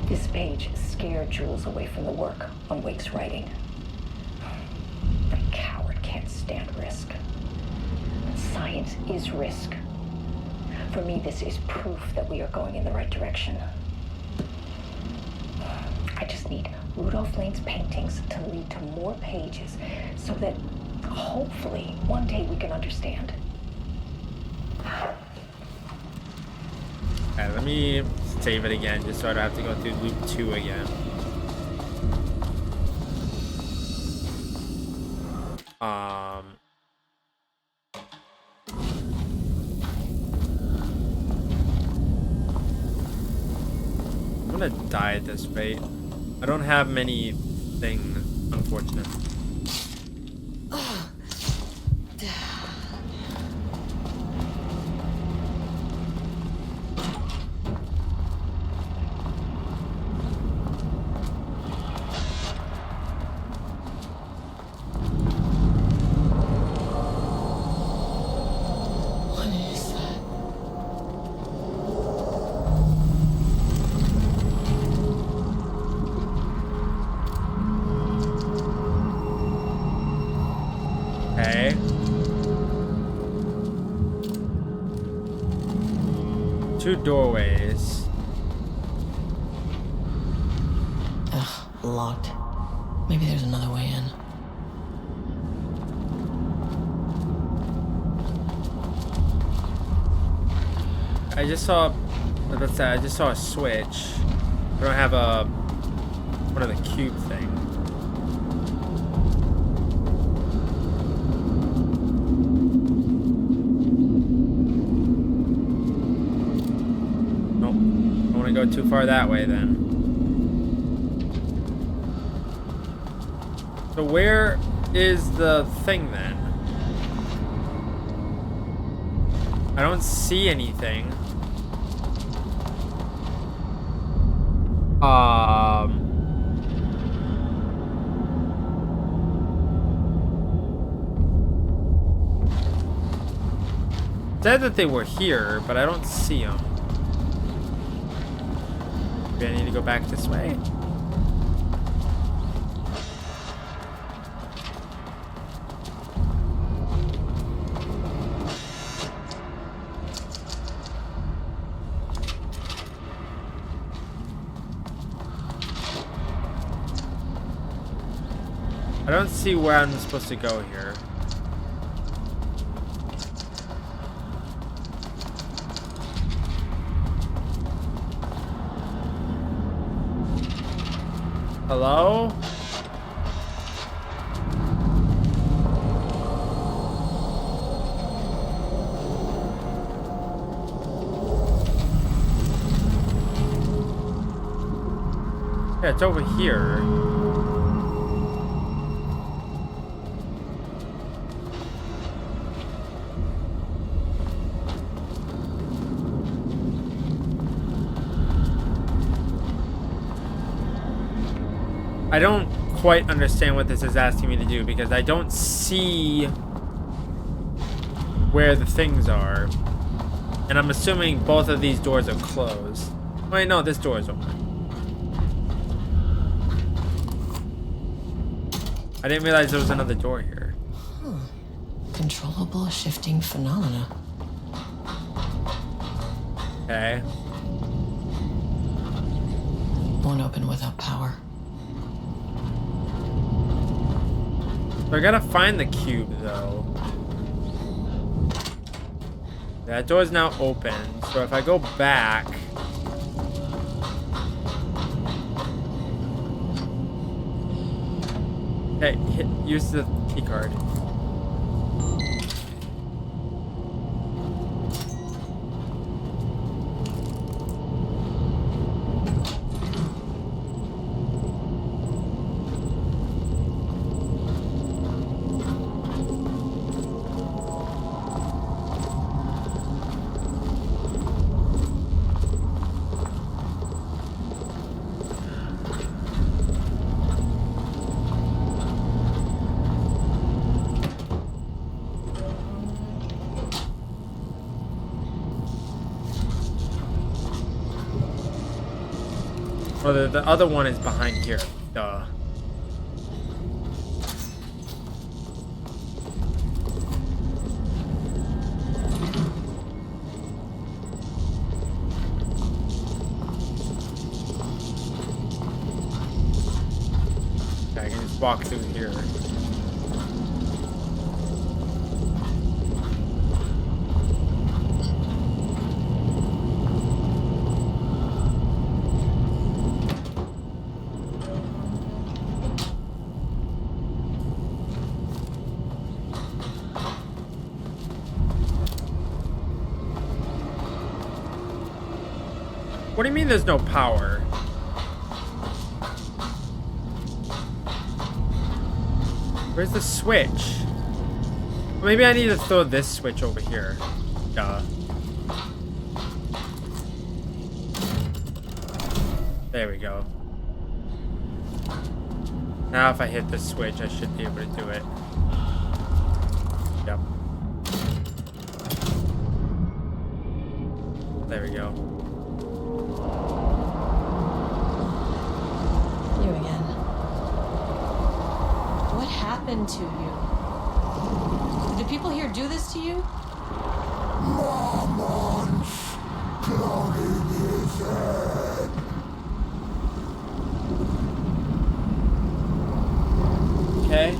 Speaker 4: This page scared Jules away from the work on Wake's writing. A coward can't stand risk. Science is risk. For me, this is proof that we are going in the right direction. I just need Rudolph Lane's paintings to lead to more pages so that hopefully one day we can understand.
Speaker 1: Alright, let me save it again just so I don't have to go through loop 2 again. I'm gonna die at this rate. I don't have many things, unfortunately. Two doorways.
Speaker 2: Ugh, locked. Maybe there's another way in.
Speaker 1: I just saw. What's that? I just saw a switch. I don't have a one of the cube thing. Nope. I want to go too far that way then. So where is the thing then? I don't see anything. Said that they were here, but I don't see them. Maybe I need to go back this way. I don't see where I'm supposed to go here. Hello? Yeah, it's over here. I don't quite understand what this is asking me to do because I don't see where the things are. And I'm assuming both of these doors are closed. Wait, no, this door is open. I didn't realize there was another door here.
Speaker 2: Controllable shifting phenomena.
Speaker 1: Okay.
Speaker 2: Won't open without power.
Speaker 1: So I gotta find the cube, though. That door's now open, so if I go back... Hey, use the key card. Oh, the other one is behind here. Duh. Okay, I can just walk through here. What do you mean there's no power? Where's the switch? Well, maybe I need to throw this switch over here. Duh. There we go. Now if I hit the switch, I should be able to do it. Yep. There we go.
Speaker 2: You again. What happened to you? Did people here do this to you?
Speaker 3: Mamon's cloning his head.
Speaker 1: Okay.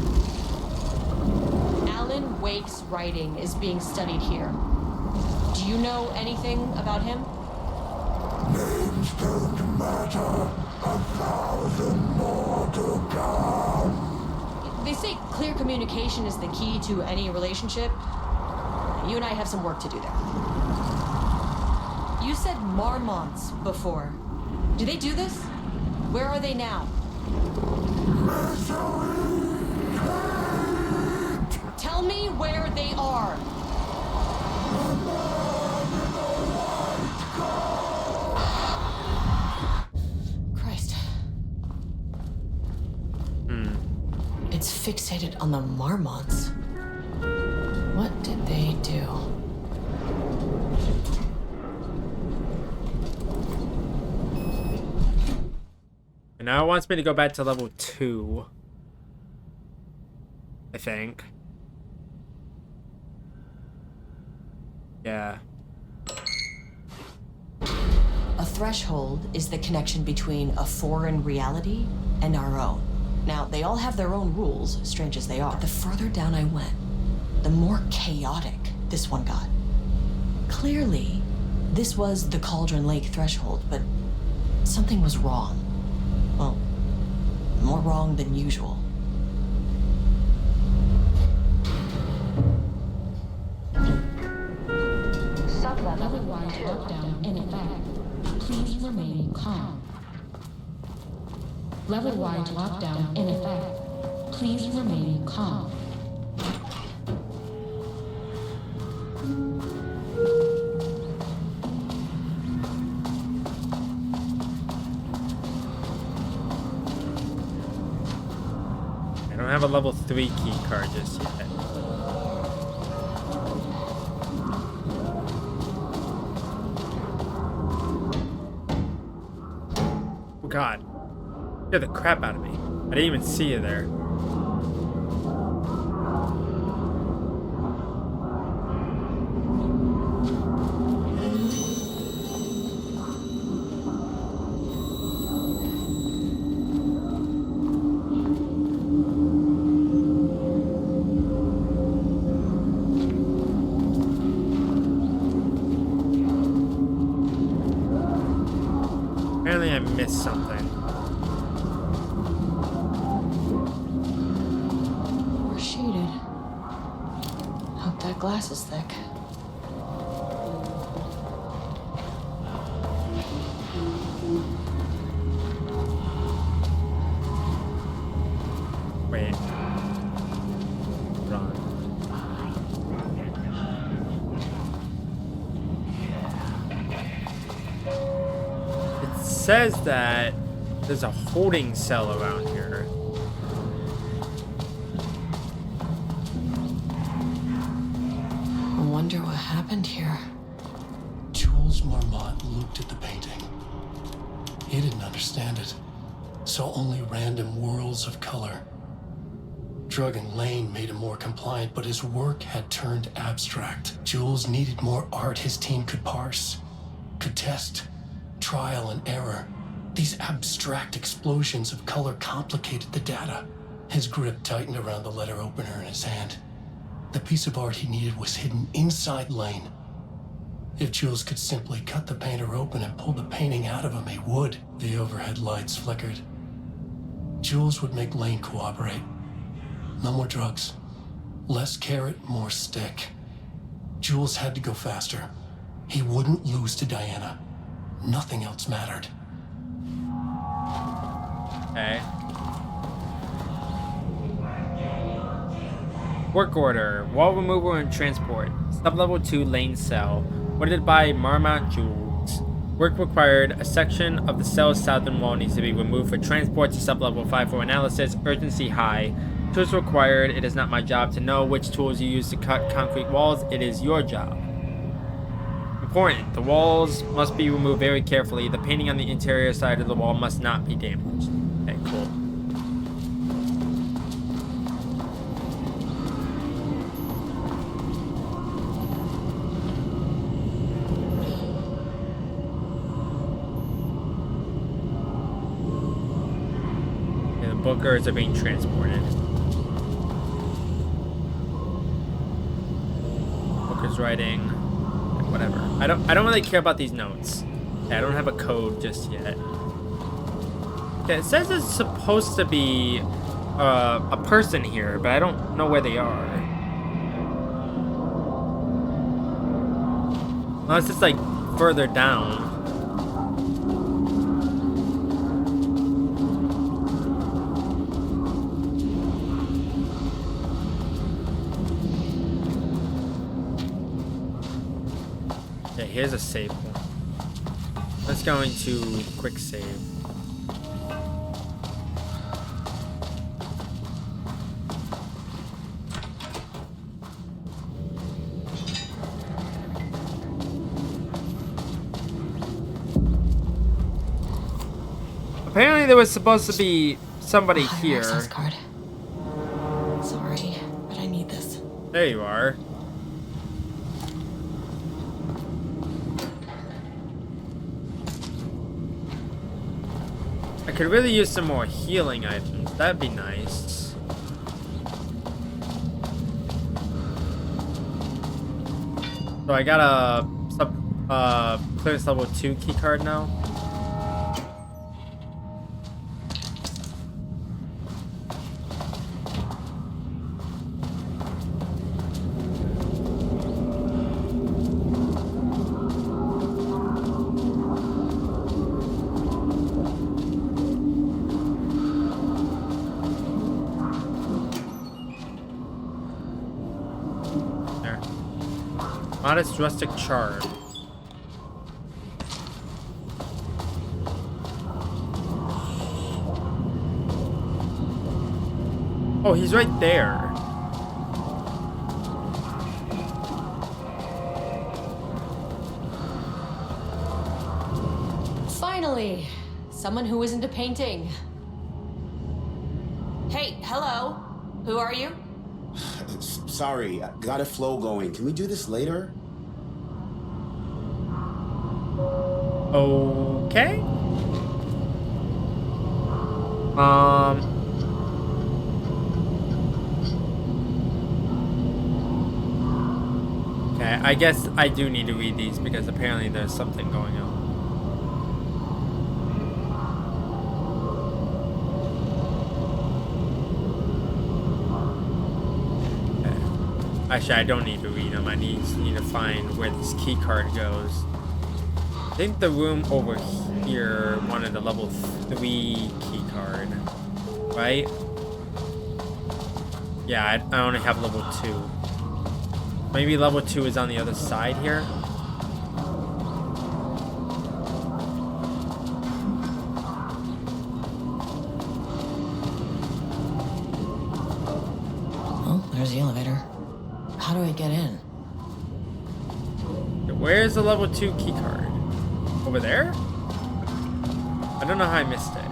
Speaker 2: Alan Wake's writing is being studied here. Do Do you know anything about him?
Speaker 10: Names don't matter. 1,000 more to come.
Speaker 2: They say clear communication is the key to any relationship. You and I have some work to do there. You said Marmonts before. Do they do this? Where are they now? Tell me where they are. Christ. It's fixated on the Marmonts. What did they do?
Speaker 1: And now it wants me to go back to level 2. I think. Yeah.
Speaker 2: A threshold is the connection between a foreign reality and our own. Now, they all have their own rules, strange as they are. But the further down I went, the more chaotic this one got. Clearly, this was the Cauldron Lake threshold, but something was wrong. Well, more wrong than usual.
Speaker 7: Level-wide lockdown in effect. Please remain calm. Level-wide lockdown in effect. Please remain calm.
Speaker 1: I don't have a level 3 key card just yet. Oh god. You scared the crap out of me. I didn't even see you there. Apparently I missed something.
Speaker 2: We're shaded. Hope that glass is thick.
Speaker 1: Wait. Hold on. It says that there's a holding cell around here.
Speaker 2: I wonder what happened here.
Speaker 9: Jules Marmont looked at the painting. He didn't understand it. Saw only random whirls of color. Drug and Lane made him more compliant, but his work had turned abstract. Jules needed more art his team could parse, could test. Trial and error. These abstract explosions of color complicated the data. His grip tightened around the letter opener in his hand. The piece of art he needed was hidden inside Lane. If Jules could simply cut the painter open and pull the painting out of him, he would. The overhead lights flickered. Jules would make Lane cooperate. No more drugs. Less carrot, more stick. Jules had to go faster. He wouldn't lose to Diana. Nothing else mattered.
Speaker 1: Okay. Work order. Wall removal and transport. Sublevel 2 lane cell. Ordered by Marmont Jules. Work required. A section of the cell's southern wall needs to be removed for transport to sublevel 5 for analysis. Urgency high. Tools required. It is not my job to know which tools you use to cut concrete walls. It is your job. Important. The walls must be removed very carefully. The painting on the interior side of the wall must not be damaged. Okay, cool. Okay, the bookers are being transported. Booker's writing. Whatever. I don't really care about these notes. Okay, I don't have a code just yet. Okay, it says it's supposed to be a person here, but I don't know where they are. Unless it's like further down. Okay, here's a save point. Let's go into quick save. Apparently there was supposed to be somebody here.
Speaker 2: Access card. Sorry, but I need this.
Speaker 1: There you are. I could really use some more healing items. That'd be nice. So I got a clearance level 2 key card now. Modest rustic charm. Oh, he's right there.
Speaker 2: Finally, someone who isn't a painting. Hey, hello. Who are you?
Speaker 11: Sorry, I got a flow going. Can we do this later?
Speaker 1: Okay. Okay, I guess I do need to read these because apparently there's something going on. Actually, I don't need to read them. I need to find where this key card goes. I think the room over here wanted a level 3 key card, right? Yeah, I only have level 2. Maybe level 2 is on the other side here.
Speaker 2: Oh, there's the elevator. How do I get in?
Speaker 1: Where's the level 2 key card? Over there? I don't know how I missed it.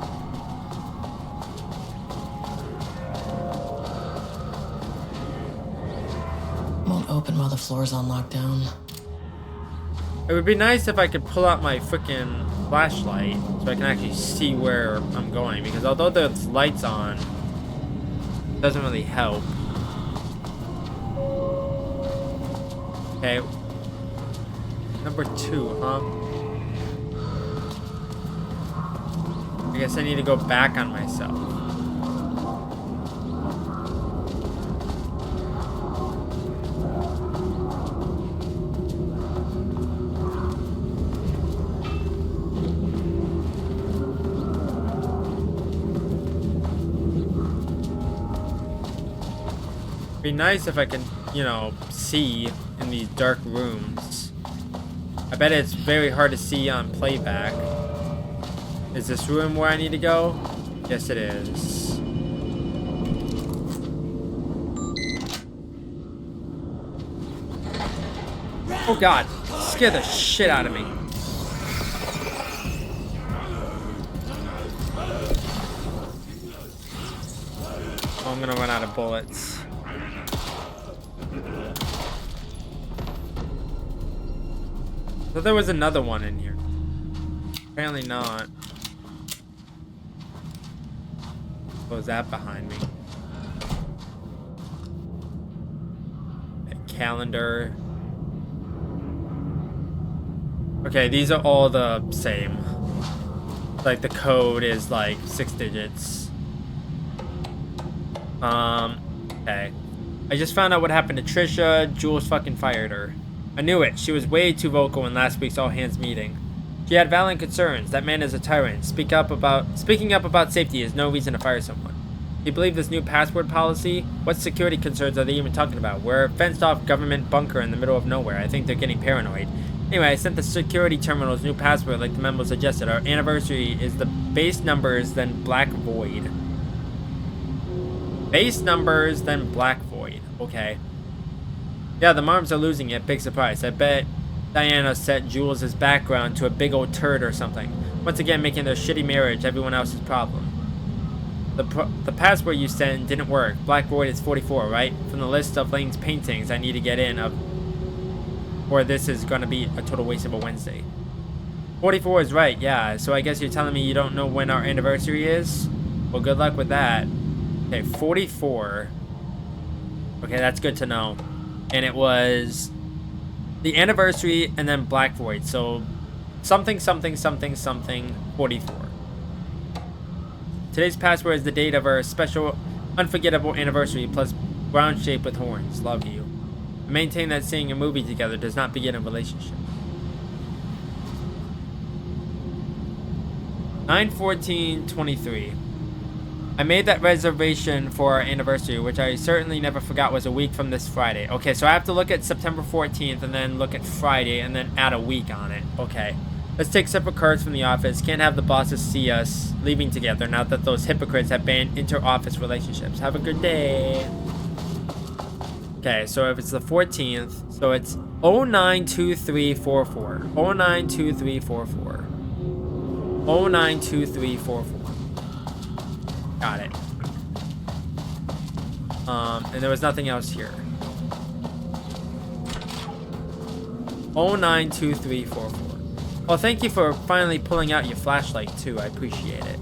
Speaker 2: Won't open while the floor's on lockdown.
Speaker 1: It would be nice if I could pull out my freaking flashlight so I can actually see where I'm going, because although there's lights on, it doesn't really help. Okay. Number 2, huh? I guess I need to go back on myself. It'd be nice if I can, you know, see in these dark rooms. I bet it's very hard to see on playback. Is this room where I need to go? Yes, it is. Oh god, scare the shit out of me. Oh, I'm gonna run out of bullets. So there was another one in here. Apparently not. What was that behind me? A calendar. Okay, these are all the same. Like the code is like 6 digits. Okay. I just found out what happened to Trisha. Jules fucking fired her. I knew it. She was way too vocal in last week's all-hands meeting. She had valid concerns. That man is a tyrant. Speaking up about safety is no reason to fire someone. Do you believe this new password policy? What security concerns are they even talking about? We're a fenced-off government bunker in the middle of nowhere. I think they're getting paranoid. Anyway, I sent the security terminal's new password like the memo suggested. Our anniversary is the base numbers, then Black Void. Base numbers, then Black Void. Okay. Yeah, the Marms are losing it. Big surprise. I bet Diana set Jules' background to a big old turd or something. Once again, making their shitty marriage everyone else's problem. The password you sent didn't work. Black Void is 44, right? From the list of Lane's paintings I need to get in, or this is gonna be a total waste of a Wednesday. 44 is right, yeah. So I guess you're telling me you don't know when our anniversary is? Well, good luck with that. Okay, 44. Okay, that's good to know. And it was the anniversary and then Black Void. So something, 44. Today's password is the date of our special unforgettable anniversary plus brown shape with horns. Love you. I maintain that seeing a movie together does not begin a relationship. 9/14/23. I made that reservation for our anniversary, which I certainly never forgot was a week from this Friday. Okay, so I have to look at September 14th and then look at Friday and then add a week on it. Okay. Let's take separate cards from the office. Can't have the bosses see us leaving together now that those hypocrites have banned inter-office relationships. Have a good day. Okay, so if it's the 14th, so it's 092344. 092344. 092344. Got it. And there was nothing else here. 092344. Well, thank you for finally pulling out your flashlight too. I appreciate it.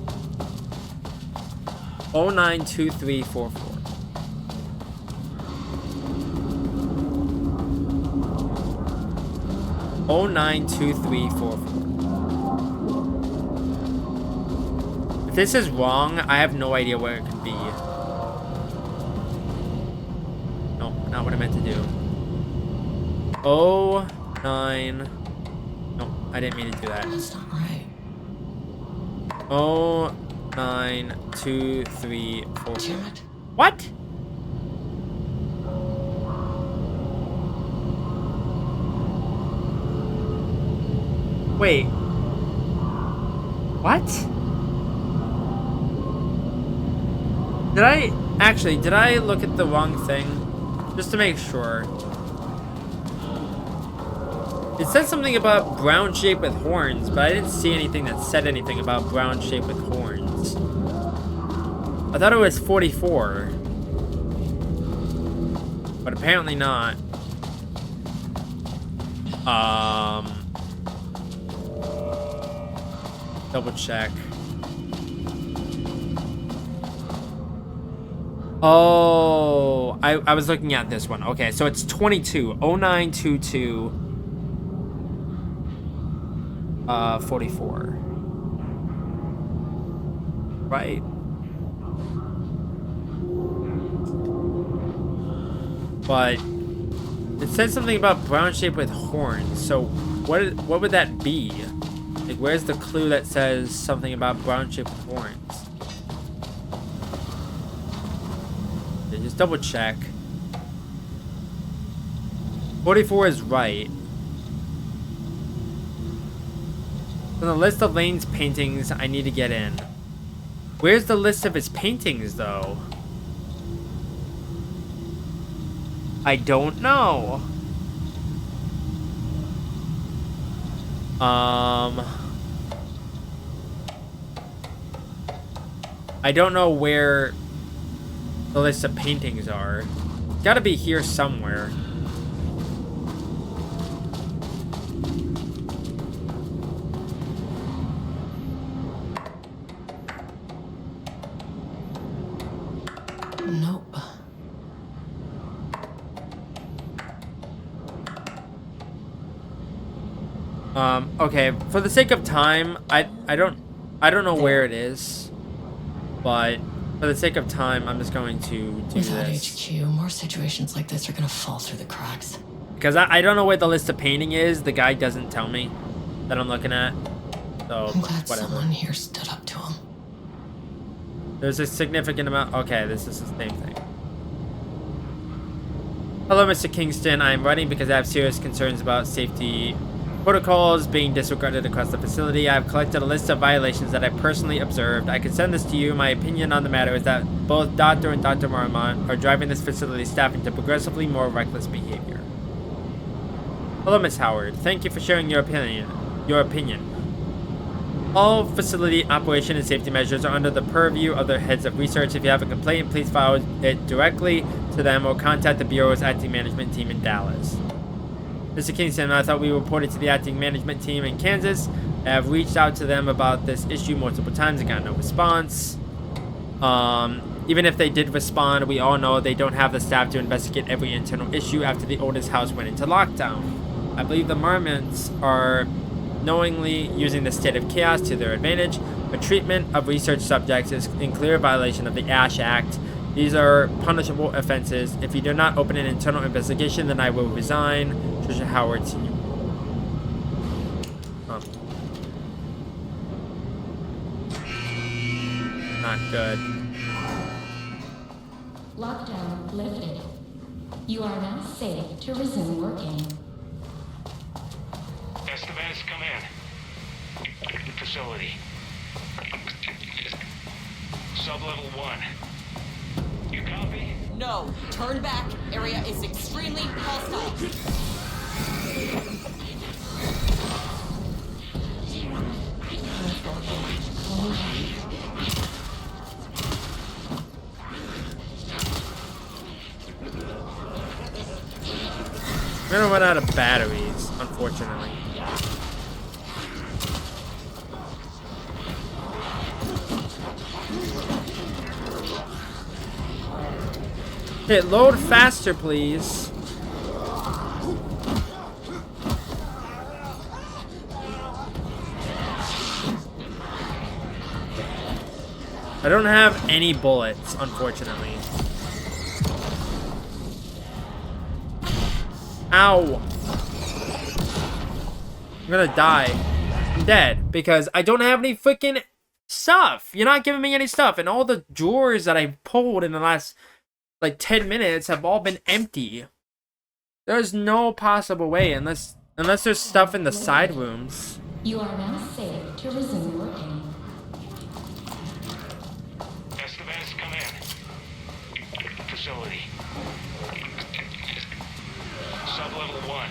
Speaker 1: 092344. Oh 092344. If this is wrong, I have no idea where it could be. No, not what I meant to do. 09. No, I didn't mean to do that.
Speaker 2: That's not right.
Speaker 1: 092344.
Speaker 2: Damn it.
Speaker 1: What? Wait. What? Did I look at the wrong thing? Just to make sure. It said something about brown shape with horns, but I didn't see anything that said anything about brown shape with horns. I thought it was 44. But apparently not. Double check. Oh, I was looking at this one. Okay, so it's 22. 0922. 44. Right. But it said something about brown shape with horns. So what would that be? Like, where's the clue that says something about brown shape with horns? Okay, just double check. 44 is right. On the list of Lane's paintings I need to get in. Where's the list of his paintings, though? I don't know. I don't know where the list of paintings are. It's gotta be here somewhere.
Speaker 2: Nope.
Speaker 1: Okay, for the sake of time, I don't know where it is, but for the sake of time, I'm just going to do
Speaker 2: Without
Speaker 1: this.
Speaker 2: HQ, more situations like this are gonna fall through the cracks.
Speaker 1: Because I don't know where the list of painting is. The guy doesn't tell me that I'm looking at. So,
Speaker 2: I'm glad
Speaker 1: whatever.
Speaker 2: someone here stood up to him.
Speaker 1: There's a significant amount. Okay, this is the same thing. Hello, Mr. Kingston. I am writing because I have serious concerns about safety protocols being disregarded across the facility. I have collected a list of violations that I personally observed. I can send this to you. My opinion on the matter is that both Dr. and Dr. Marmont are driving this facility staff into progressively more reckless behavior. Hello, Miss Howard. Thank you for sharing your opinion. All facility operation and safety measures are under the purview of the heads of research. If you have a complaint, please file it directly to them or contact the Bureau's acting management team in Dallas. Mr. Kingston, I thought we reported to the acting management team in Kansas. I have reached out to them about this issue multiple times and got no response. Even if they did respond, we all know they don't have the staff to investigate every internal issue after the oldest house went into lockdown. I believe the Marmonts are knowingly using the state of chaos to their advantage. The treatment of research subjects is in clear violation of the ASH Act. These are punishable offenses. If you do not open an internal investigation, then I will resign. Trisha Howard, Sr. Oh. Not good.
Speaker 7: Lockdown lifted. You are now safe to resume working.
Speaker 6: Estevez, come in. Facility. Sub-level 1. You copy?
Speaker 12: No. Turn back. Area is extremely hostile.
Speaker 1: We're gonna run out of batteries, unfortunately. Okay, load faster, please. I don't have any bullets, unfortunately. Ow. I'm gonna die. I'm dead because I don't have any freaking stuff. You're not giving me any stuff. And all the drawers that I pulled in the last, like, 10 minutes have all been empty. There's no possible way unless there's stuff in the side rooms.
Speaker 7: You are now safe to resume working.
Speaker 6: Estevez, come in. Facility. Sub-level 1.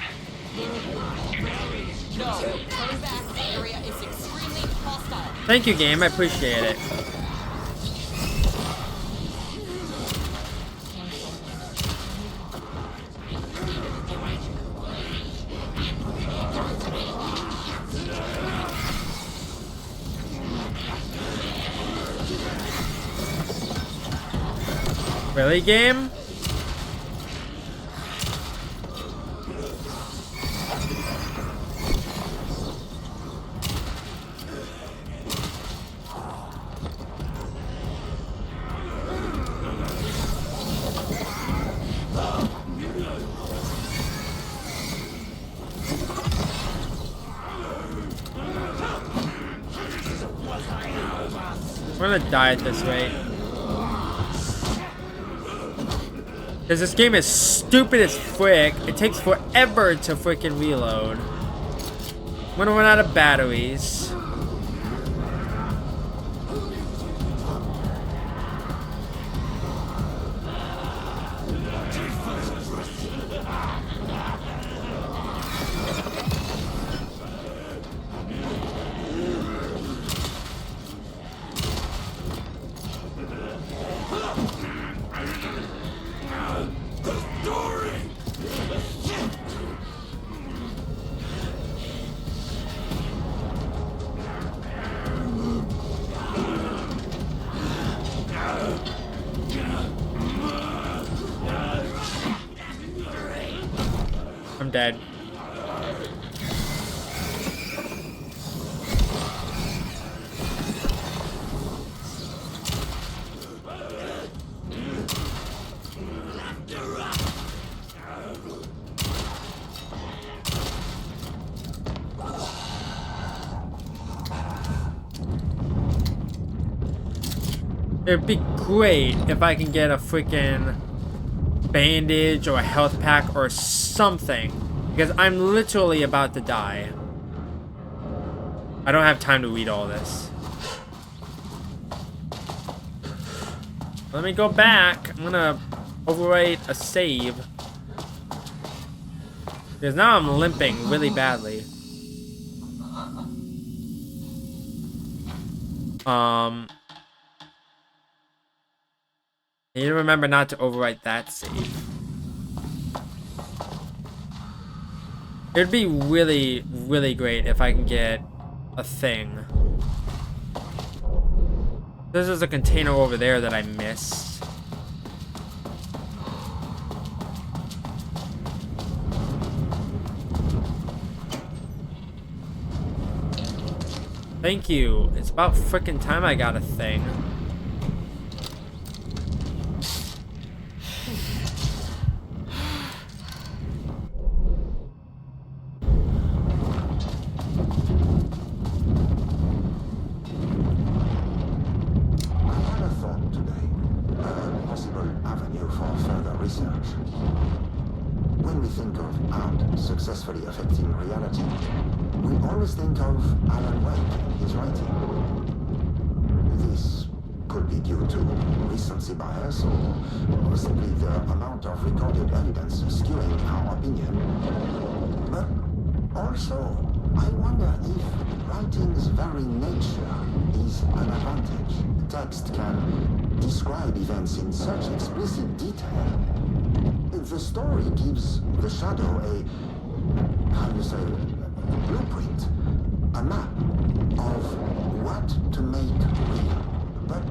Speaker 6: You copy?
Speaker 12: No. Turn back. The area is extremely hostile.
Speaker 1: Thank you, game. I appreciate it. Really, game? We're gonna die at this rate. Because this game is stupid as frick. It takes forever to freaking reload. I'm gonna run out of batteries. I'm dead. It'd be great if I can get a freaking bandage or a health pack or something, because I'm literally about to die. I don't have time to read all this. Let me go back. I'm gonna overwrite a save, because now I'm limping really badly. I need to remember not to overwrite that save. It'd be really, really great if I can get a thing. There's a container over there that I missed. Thank you. It's about frickin' time I got a thing.
Speaker 10: Successfully affecting reality, we always think of Alan Wake and his writing. This could be due to recency bias or simply the amount of recorded evidence skewing our opinion. But also, I wonder if writing's very nature is an advantage. Text can describe events in such explicit detail. The story gives the shadow a, how you say, blueprint, a map of what to make real. But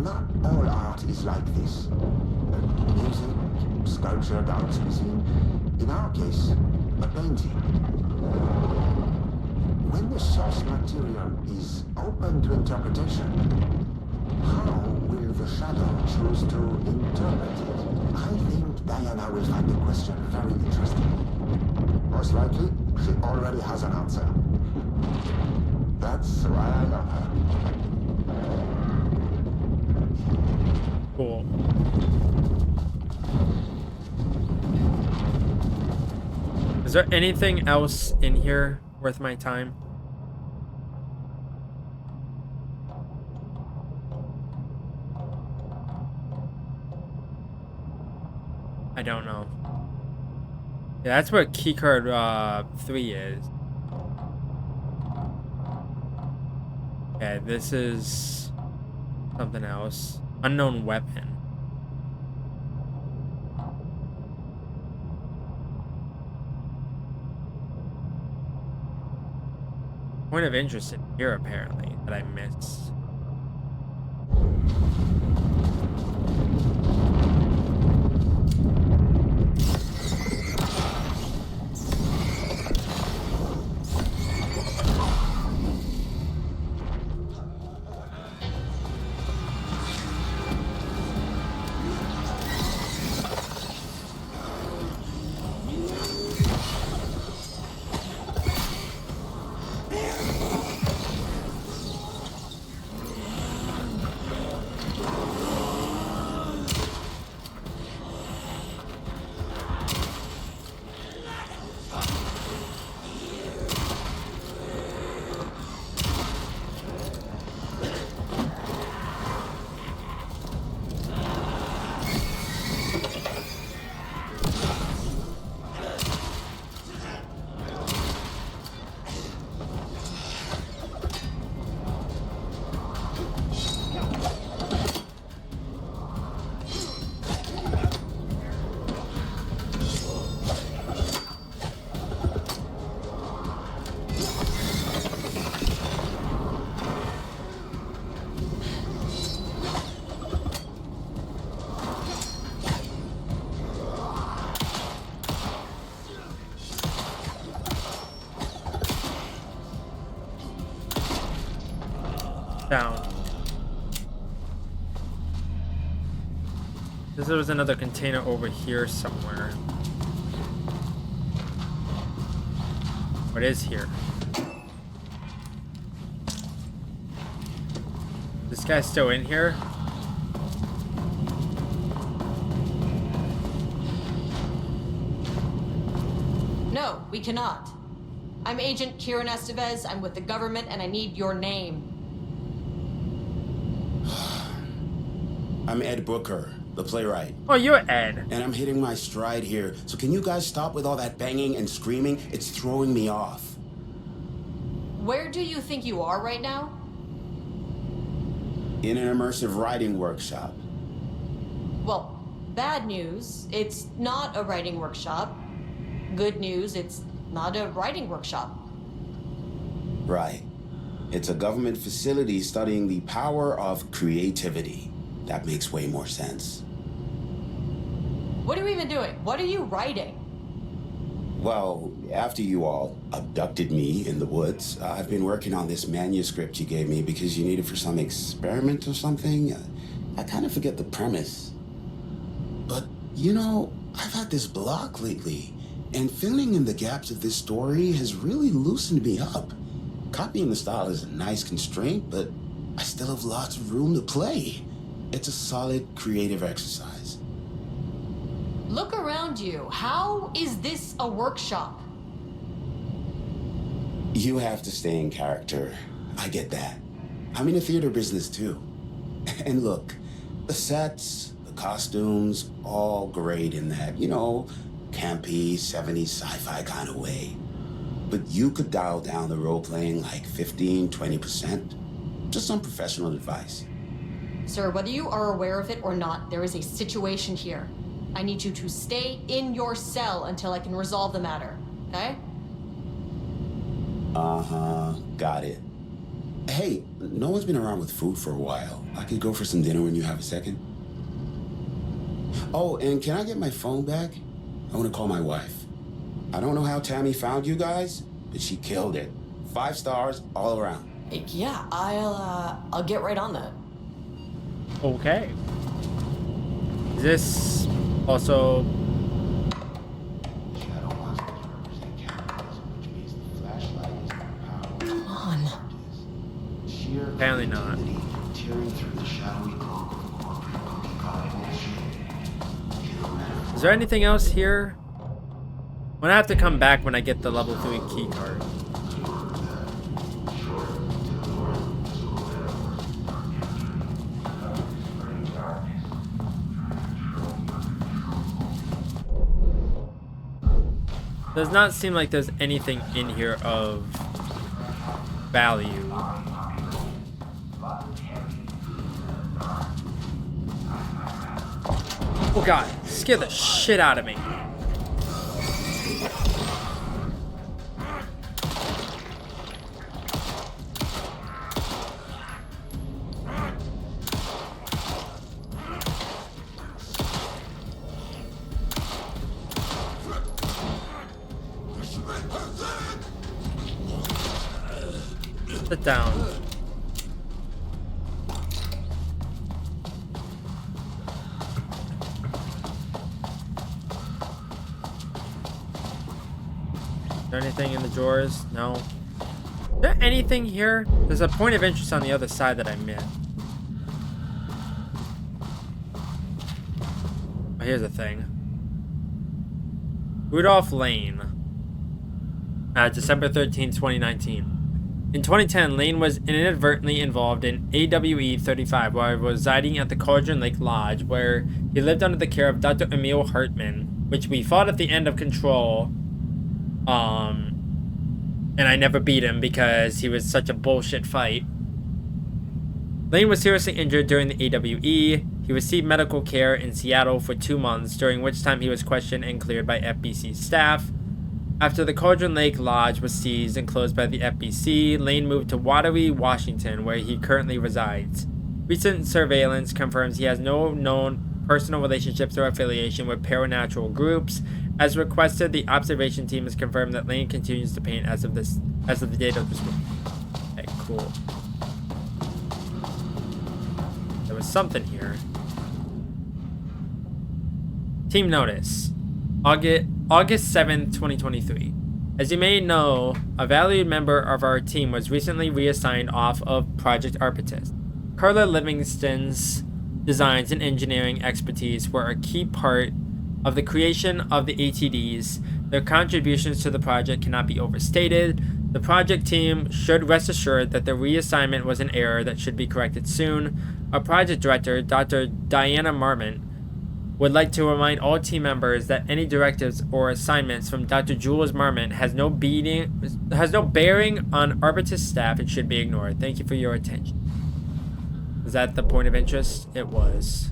Speaker 10: not all art is like this. Music, sculpture, dance, cuisine, in our case, a painting. When the source material is open to interpretation, how will the shadow choose to interpret it? I think Diana will find the question very interesting. Most likely, she already has an answer. That's why I love her.
Speaker 1: Cool. Is there anything else in here worth my time? I don't know. Yeah, that's where keycard 3 is. Okay, this is something else. Unknown weapon. Point of interest in here, apparently, that I missed. Down. There was another container over here somewhere. What is here? This guy's still in here?
Speaker 12: we cannot. I'm Agent Kieran Estevez. I'm with the government, and I need your name.
Speaker 11: I'm Ed Brooker, the playwright.
Speaker 1: Oh, you're Ed.
Speaker 11: And I'm hitting my stride here. So can you guys stop with all that banging and screaming? It's throwing me off.
Speaker 12: Where do you think you are right now?
Speaker 11: In an immersive writing workshop.
Speaker 12: Well, bad news, it's not a writing workshop. Good news, it's not a writing workshop.
Speaker 11: Right. It's a government facility studying the power of creativity. That makes way more sense.
Speaker 12: What are you even doing? What are you writing?
Speaker 11: Well, after you all abducted me in the woods, I've been working on this manuscript you gave me because you need it for some experiment or something. I kind of forget the premise. But, you know, I've had this block lately, and filling in the gaps of this story has really loosened me up. Copying the style is a nice constraint, but I still have lots of room to play. It's a solid creative exercise.
Speaker 12: Look around you. How is this a workshop?
Speaker 11: You have to stay in character. I get that. I'm in the theater business too. And look, the sets, the costumes, all great in that, you know, campy, 70s sci-fi kind of way. But you could dial down the role-playing like 15, 20%. Just some professional advice.
Speaker 12: Sir, whether you are aware of it or not, there is a situation here. I need you to stay in your cell until I can resolve the matter, okay?
Speaker 11: Uh-huh, got it. Hey, no one's been around with food for a while. I could go for some dinner when you have a second. Oh, and can I get my phone back? I want to call my wife. I don't know how Tammy found you guys, but she killed it. 5 stars all around.
Speaker 12: Yeah, I'll get right on that.
Speaker 1: Okay. Is this also...
Speaker 12: Come on.
Speaker 1: Apparently not. Is there anything else here? I'm gonna have to come back when I get the level 3 key card. Does not seem like there's anything in here of value. Oh god, scared the shit out of me. Sit down. Is there anything in the drawers? No. Is there anything here? There's a point of interest on the other side that I missed. Oh, here's the thing. Rudolph Lane. December 13, 2019. In 2010, Lane was inadvertently involved in AWE 35 while residing at the Cauldron Lake Lodge, where he lived under the care of Dr. Emil Hartman, which we fought at the end of Control. And I never beat him because he was such a bullshit fight. Lane was seriously injured during the AWE. He received medical care in Seattle for 2 months, during which time he was questioned and cleared by FBC staff. After the Cauldron Lake Lodge was seized and closed by the FBC, Lane moved to Wateree, Washington, where he currently resides. Recent surveillance confirms he has no known personal relationships or affiliation with paranatural groups. As requested, the observation team has confirmed that Lane continues to paint as of the date of this report. Okay, cool. There was something here. Team notice. August 7th, 2023. As you may know, a valued member of our team was recently reassigned off of Project Arpitus. Carla Livingston's designs and engineering expertise were a key part of the creation of the ATDs Their contributions to the project cannot be overstated. The project team should rest assured that the reassignment was an error that should be corrected soon. Our project director, Dr. Diana Marmont, would like to remind all team members that any directives or assignments from Dr. Jules Marmont has no bearing on Arbitus staff and should be ignored. Thank you for your attention. Was that the point of interest? It was.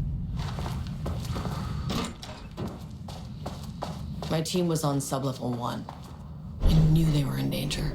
Speaker 2: My team was on sublevel 1. I knew they were in danger.